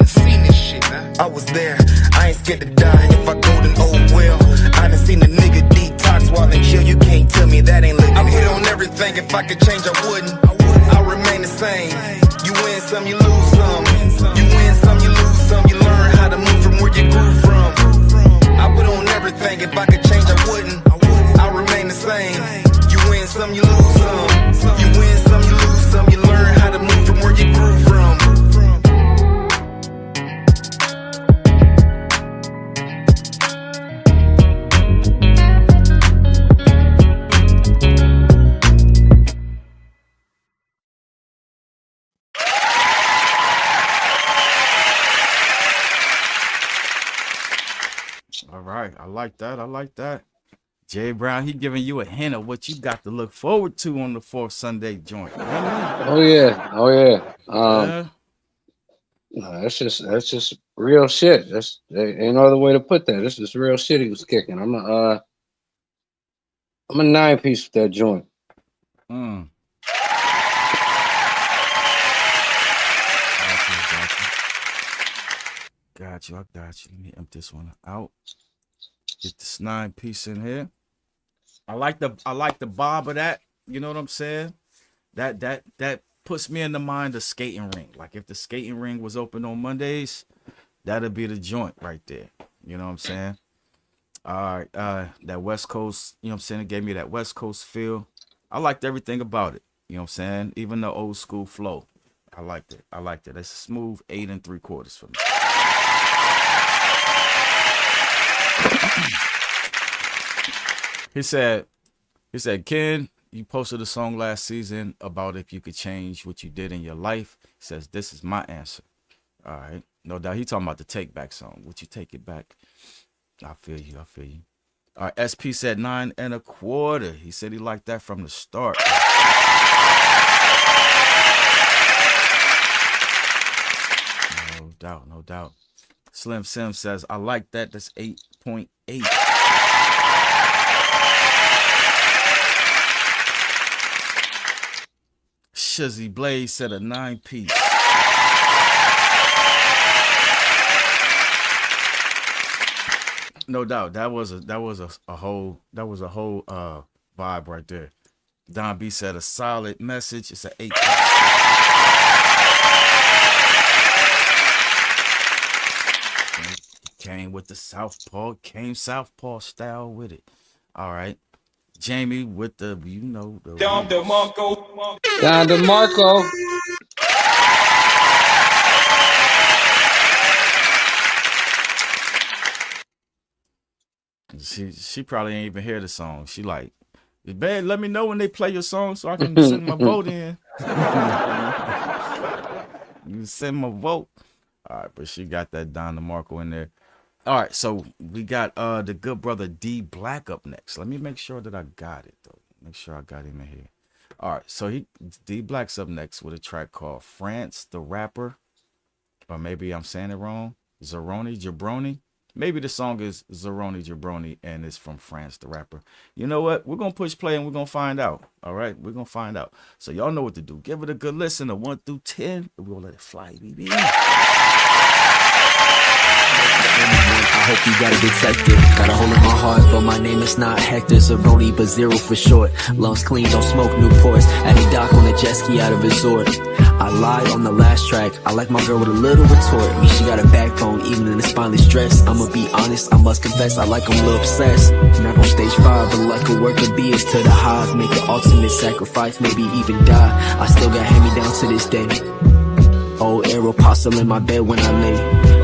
seen this shit, man. I was there, I ain't scared to die. If I go then oh well. I done seen a nigga detox while in chill. You can't tell me that ain't legit. I could change, I wouldn't. I'll remain the same. You win some, you lose some. You win some, you lose some. You learn how to move from where you grew from. I would on everything. If I could change, I wouldn't. I'll remain the same. You win some, you lose some. You win some, you lose some. You learn how to move from where you grew from. All right, I like that. I like that. Jay Brown, he giving you a hint of what you got to look forward to on the fourth Sunday joint. Oh yeah, oh yeah. No, that's just real shit. There ain't no other way to put that. This is real shit he was kicking. I'm a 9-piece with that joint. Got you. I got you. Let me empty this one out. Get this 9-piece in here. I like the bob of that. You know what I'm saying? That puts me in the mind of skating ring. Like if the skating ring was open on Mondays, that'd be the joint right there. You know what I'm saying? All right. That West Coast, you know what I'm saying? It gave me that West Coast feel. I liked everything about it. You know what I'm saying? Even the old school flow. I liked it. It's a smooth 8 3/4 for me. He said, Ken, you posted a song last season about if you could change what you did in your life. He says, this is my answer. All right. No doubt. He talking about the Take Back song. Would you take it back? I feel you. All right. SP said 9 1/4. He said he liked that from the start. No doubt. Slim Sim says, I like that. That's 8.8. Shizzy Blaze said a 9-piece. No doubt. That was a whole vibe right there. Don B said a solid message. It's an 8. Came with the Southpaw, Southpaw style with it. All right. Jamie with the, Don DeMarco. Don DeMarco. She probably ain't even hear the song. She like, man, let me know when they play your song so I can send my vote in. You send my vote. All right, but she got that Don DeMarco in there. All right, so we got the good brother D Black up next. Let me make sure that I got it though. Make sure I got him in here. All right, so D Black's up next with a track called France the Rapper, or maybe I'm saying it wrong. Zeroni Jabroni. Maybe the song is Zeroni Jabroni and it's from France the Rapper. You know what? We're gonna push play and we're gonna find out. All right, we're gonna find out. So y'all know what to do. Give it a good listen. A 1 through 10. We're gonna let it fly, baby. I hope you got it detected. Got a hole in my heart, but my name is not Hector Zeroni, but Zero for short. Lungs clean, don't smoke Newports. Adding dock on a jet ski at a resort. I lied on the last track. I like my girl with a little retort. Me, she got a backbone, even in the spineless dress. I'ma be honest, I must confess, I like 'em a little obsessed. Not on stage 5, but like a work of beers to the highs. Make the ultimate sacrifice, maybe even die. I still got hand-me-down to this day. Old Aeropostale in my bed when I lay.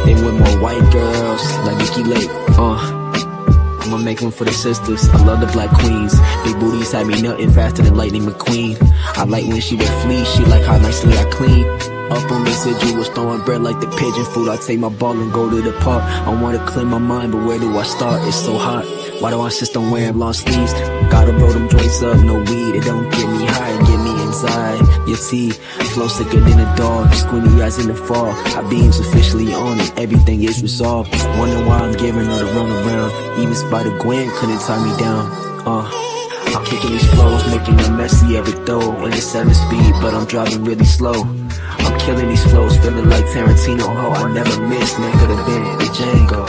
Then with more white girls, like Vicky Lake. I'ma make them for the sisters. I love the black queens. Big booties had me nutting faster than Lightning McQueen. I like when she would flee. She like how nicely I clean. Up on residuals, throwing bread like the pigeon food. I take my ball and go to the park. I wanna clear my mind, but where do I start? It's so hot. Why do I insist on wearing long sleeves? Gotta roll them joints up, no weed. It don't get me high, it get me anxiety. Your tea, flow sicker than a dog. Squinty eyes in the fall. Our beams officially on and everything is resolved. Wonder why I'm giving her the run around. Even Spider Gwen couldn't tie me down. I'm kicking these flows, making them messy every throw. In the 7-speed, but I'm driving really slow. I'm killing these flows, feeling like Tarantino. Oh, I never missed, man, could've been the Django.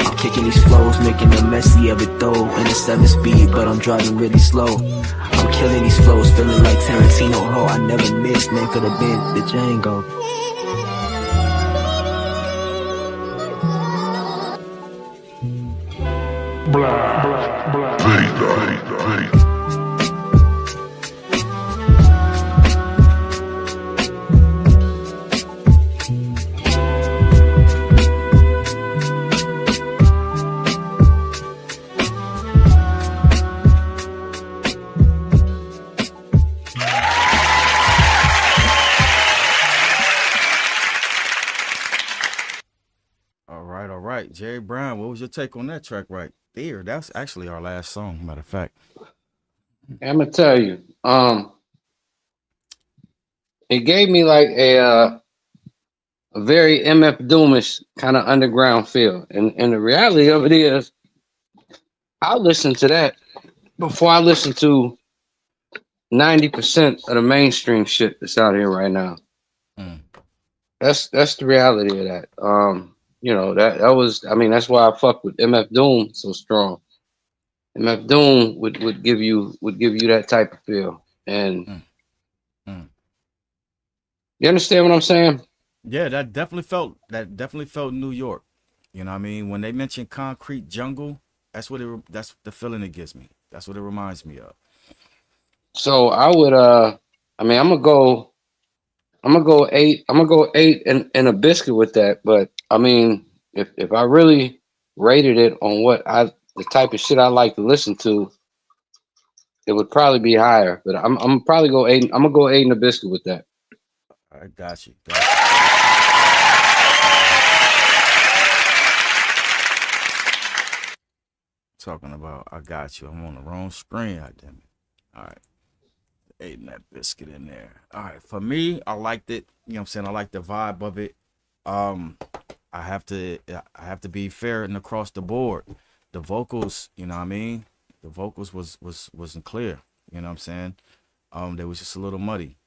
I'm Kicking these flows, making a messy of it though. In a 7-speed, but I'm driving really slow. I'm killing these flows, feeling like Tarantino. Oh, I never missed, name could have been the Django. Blah, blah, blah. All right. Jerry Brown, what was your take on that track right there? That's actually our last song, matter of fact. I'm gonna tell you, it gave me like a very MF Doomish kind of underground feel, and the reality of it is, I listen to that before I listen to 90% of the mainstream shit that's out here right now. That's the reality of that. You know, that was, I mean, that's why I fuck with MF Doom so strong. MF Doom would give you that type of feel. And you understand what I'm saying? Yeah, that definitely felt New York. You know what I mean? When they mention concrete jungle, that's the feeling it gives me. That's what it reminds me of. So I would I mean, I'm gonna go 8. I'm gonna go 8 and a biscuit with that. But I mean, if I really rated it on the type of shit I like to listen to, it would probably be higher. But I'm gonna probably go 8. I'm gonna go 8 and a biscuit with that. I got you. Talking about, I got you. I'm on the wrong screen. Damn it. All right. 8 and that biscuit in there. All right. For me, I liked it. You know what I'm saying? I like the vibe of it. I have to be fair and across the board. The vocals, you know what I mean? The vocals wasn't clear. You know what I'm saying? They was just a little muddy.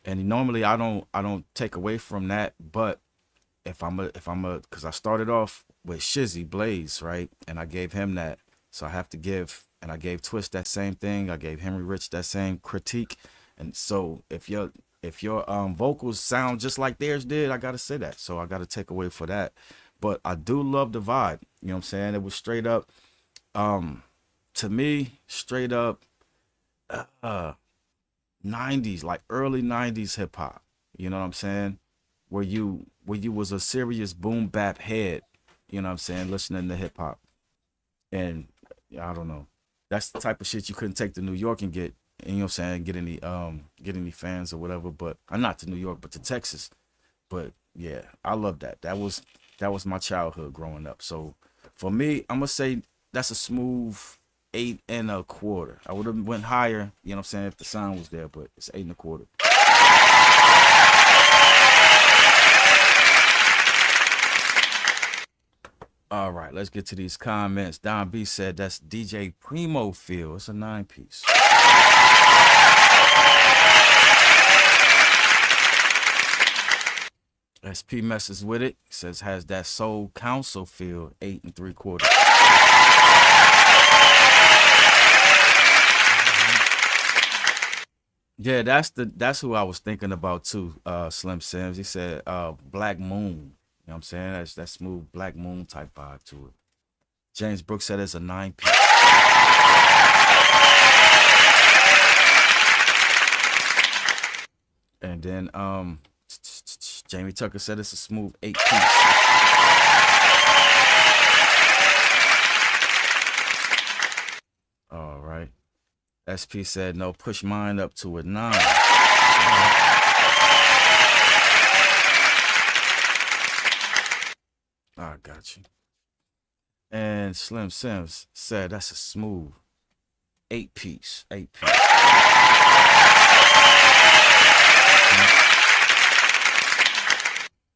And normally I don't take away from that, but if I'm because I started off with Shizzy Blaze, right? And I gave him that. So I have to give, and I gave Twist that same thing. I gave Henry Rich that same critique. And so if your vocals sound just like theirs did, I gotta say that. So I gotta take away for that. But I do love the vibe. You know what I'm saying? It was straight up, to me, straight up 90s, like early 90s hip hop. You know what I'm saying? Where you was a serious boom bap head, you know what I'm saying, listening to hip hop. And I don't know. That's the type of shit you couldn't take to New York and get, you know what I'm saying, get any fans or whatever, but I'm not to New York, but to Texas. But yeah, I love that. That was my childhood growing up. So for me, I'm gonna say that's a smooth 8 1/4. I would have went higher, you know what I'm saying, if the sound was there, but it's 8 1/4. All right, let's get to these comments. Don B said that's DJ Primo feel. It's a 9-piece. SP messes with it. Says has that Soul Council feel. 8 3/4. Yeah, that's who I was thinking about too. Slim Sims. He said Black Moon. You know what I'm saying? That's that smooth Black Moon type vibe to it. James Brooks said it's a 9-piece. And then Jamie Tucker said it's a smooth 8-piece. All right. SP said no, push mine up to a 9. I got you. And Slim Sims said that's a smooth 8-piece. 8-piece.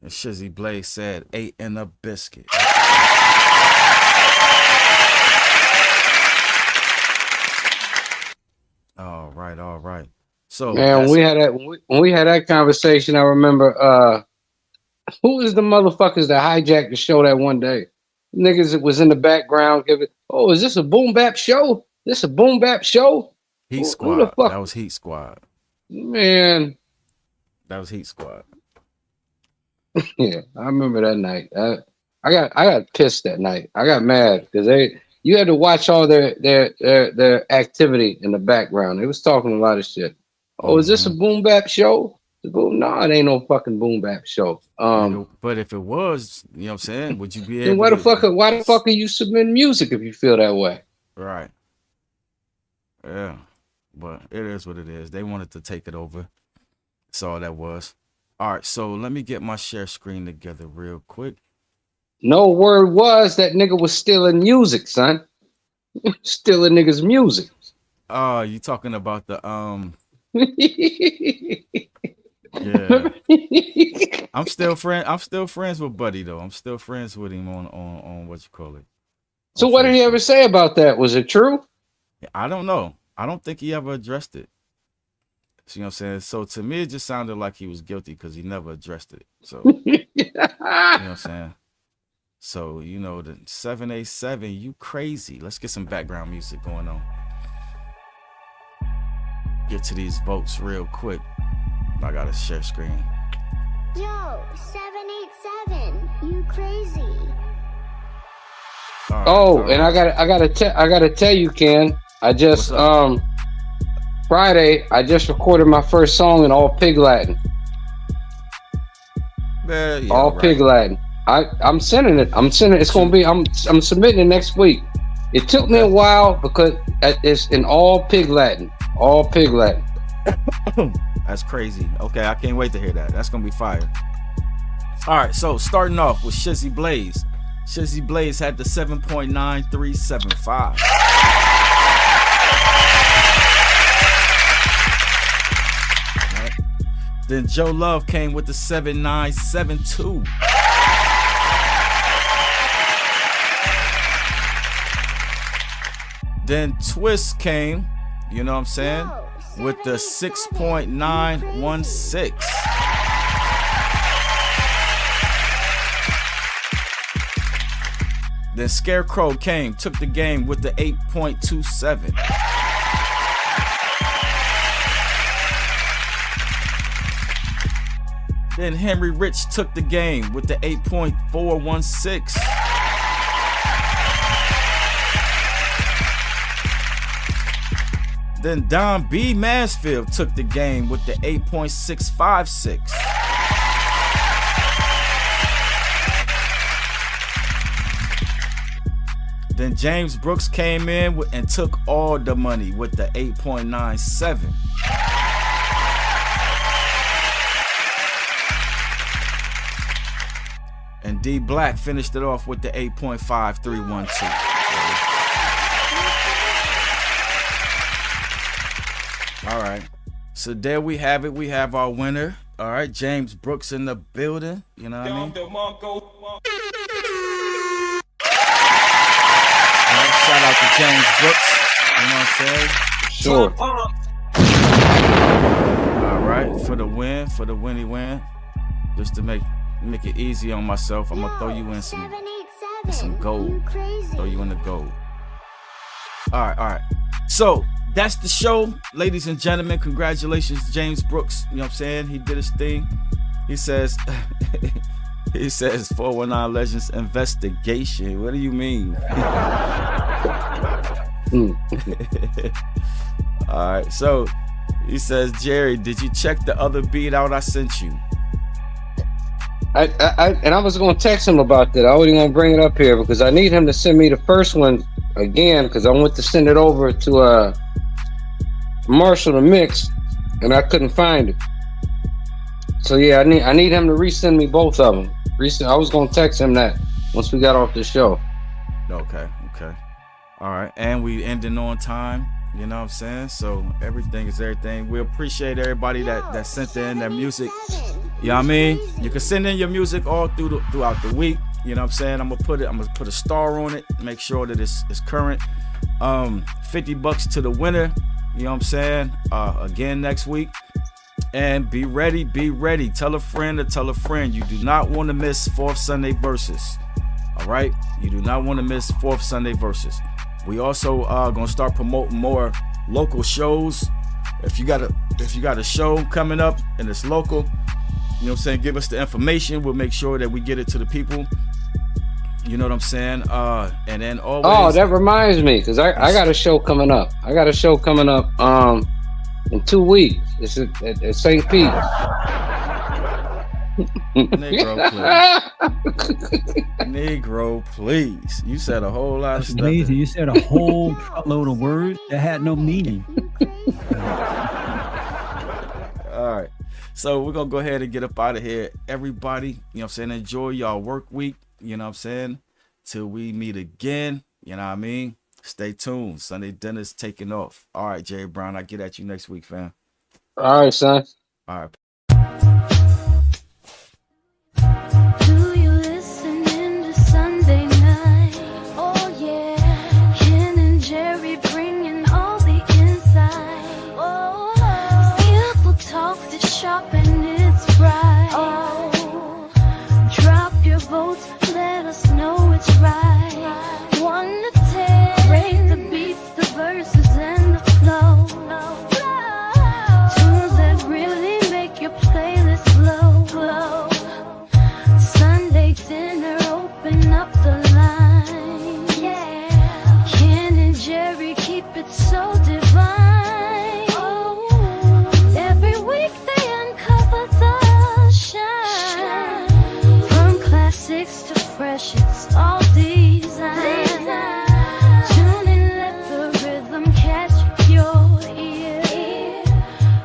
And Shizzy Blaze said 8 and a biscuit. All right. So man, when we had that conversation, I remember who is the motherfuckers that hijacked the show that one day? Niggas that was in the background giving, oh, is this a boom bap show? This a boom bap show? Heat Who the Squad. fuck? That was Heat Squad. Man. That was Heat Squad. Yeah, I remember that night. I got pissed that night. I got mad because you had to watch all their activity in the background. They was talking a lot of shit. Oh, is this a boom bap show? No, it ain't no fucking boom bap show. But if it was, you know what I'm saying, would you be able? Then why the fuck are you submitting music if you feel that way? Right. Yeah, but it is what it is. They wanted to take it over. That's all that was. All right, so let me get my share screen together real quick. No word was that nigga was stealing music, son. Stealing niggas' music. Oh, you talking about the Yeah. I'm still friends with Buddy though. I'm still friends with him on what you call it. So what did he ever say about that? Was it true? I don't know. I don't think he ever addressed it. You know what I'm saying? So to me, it just sounded like he was guilty because he never addressed it. So you know what I'm saying? So, you know, the 787, you crazy. Let's get some background music going on. Get to these votes real quick. I gotta share screen. Yo, 787, you crazy. Right. And I gotta tell you, Ken, I just Friday I just recorded my first song in all Pig Latin. All right. Pig Latin. I'm sending it. It's gonna be. I'm submitting it next week. It took me a while because it's in all Pig Latin. All Pig Latin. That's crazy. Okay, I can't wait to hear that. That's gonna be fire. All right, so starting off with Shizzy Blaze. Shizzy Blaze had the 7.9375. Right. Then Joe Love came with the 7.972. Then Twist came, you know what I'm saying, with the 6.916. Then Scarecrow came, took the game with the 8.27. Then Henry Rich took the game with the 8.416. Then Don B. Mansfield took the game with the 8.656. Then James Brooks came in and took all the money with the 8.97. And D Black finished it off with the 8.5312. All right, so there we have it. We have our winner. All right, James Brooks in the building. You know what I mean? All right, shout out to James Brooks. You know what I'm saying? Sure. All right, for the winny win. Just to make it easy on myself, I'm gonna throw you in some gold. Throw you in the gold. All right. So that's the show, ladies and gentlemen. Congratulations, James Brooks. You know what I'm saying? He did his thing. He says 419 Legends investigation. What do you mean? All right. So he says, Jerry, did you check the other beat out I sent you? I was going to text him about that. I wasn't going to bring it up here because I need him to send me the first one again because I went to send it over to Marshall to mix and I couldn't find it. So yeah, I need him to resend me both of them. I was going to text him that once we got off the show. Okay. All right, and we ending on time. You know what I'm saying? So everything is everything. We appreciate everybody that sent in their music. You know what I mean? You can send in your music all throughout the week. You know what I'm saying? I'm gonna put a star on it, make sure that it's current. $50 to the winner. You know what I'm saying? Again next week. And be ready. Tell a friend to tell a friend. You do not want to miss Fourth Sunday Versus. All right, you do not want to miss Fourth Sunday Versus. We also gonna start promoting more local shows. If you got a show coming up and it's local, you know what I'm saying, give us the information. We'll make sure that we get it to the people. You know what I'm saying? And then always. Oh, that reminds me, because I got a show coming up. In 2 weeks. It's at St. Pete. Negro, please. You said a whole lot of stuff. Amazing. You said a whole load of words that had no meaning. All right. So we're going to go ahead and get up out of here. Everybody, you know what I'm saying, enjoy y'all work week. You know what I'm saying? Till we meet again. You know what I mean? Stay tuned. Sunday dinner's taking off. All right, Jerry Brown. I'll get at you next week, fam. All right, son. All right. Do you listen in to Sunday night? Oh yeah, Ken and Jerry bringing all the inside. Oh, skillful talk that's sharp and it's bright. Oh, drop your votes, let us know it's right. 1 to 10, rate the beats, the verses, and the flow. Tunes that really make your playlist glow. Sunday dinner, open up the line. Yeah, Ken and Jerry keep it so divine. Oh, every week they uncover the shine. From classics to freshest, all design. Tune in, let the rhythm catch your ear.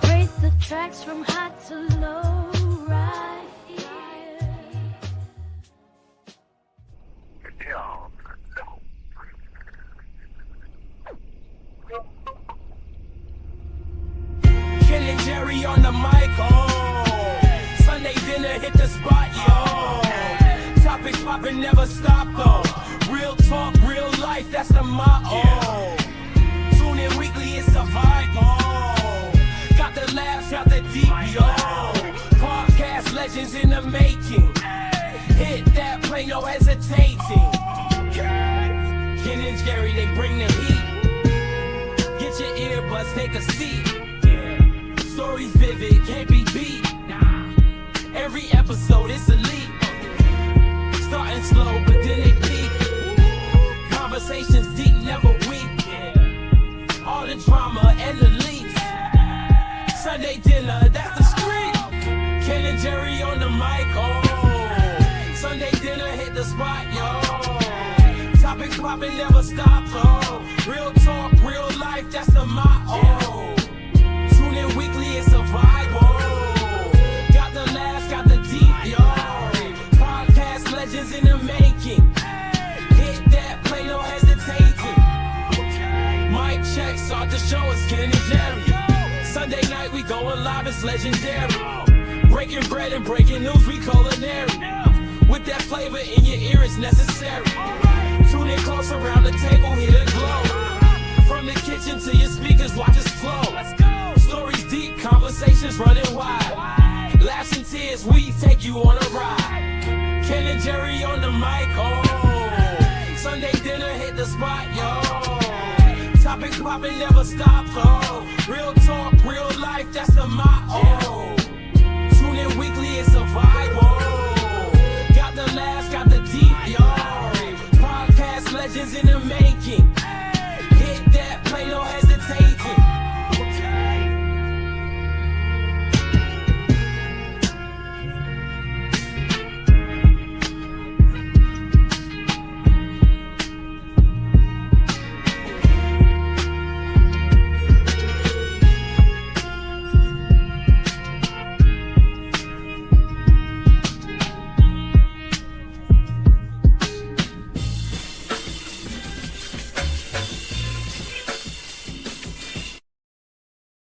Rate the tracks from hot to low, right here. Ken and Jerry on the mic, oh. Sunday dinner hit the spot, yo. Topics poppin', never stop, though. Real talk, real life, that's the motto. Tune in weekly, it's a vibe, oh. Got the laughs, got the deep, yo. Podcast legends in the making. Hit that play, no hesitating. Ken and Jerry, they bring the heat. Get your earbuds, take a seat. Stories vivid, can't be beat. Every episode is elite. Starting slow, but then they peak. Conversations deep, never weak. All the drama and the leaks. Sunday dinner, that's the street. Ken and Jerry on the mic, oh. Sunday dinner hit the spot, yo. Topics poppin', never stop, oh. Real talk, real life, that's the motto. Tune in weekly, it's a vibe, oh. Got the laughs, got the deep, yo. Podcast legends in the making. Hit that play, no hesitating. Mic check, start the show, it's Ken and Jerry. Sunday night, we going live, it's legendary. Breaking bread and breaking news, we culinary. With that flavor in your ear, it's necessary. Tune in close around the table, hear the glow. From the kitchen to your speakers, watch us flow. Stories deep, conversations running wide. Laughs and tears, we take you on a ride. Ken and Jerry on the mic, oh. Sunday dinner hit the spot, yo. Topics poppin', never stop, though. Real talk, real life, that's the motto. Tune in weekly, it's a vibe, oh. Got the laughs, got the deep, yo. Podcast legends in the making.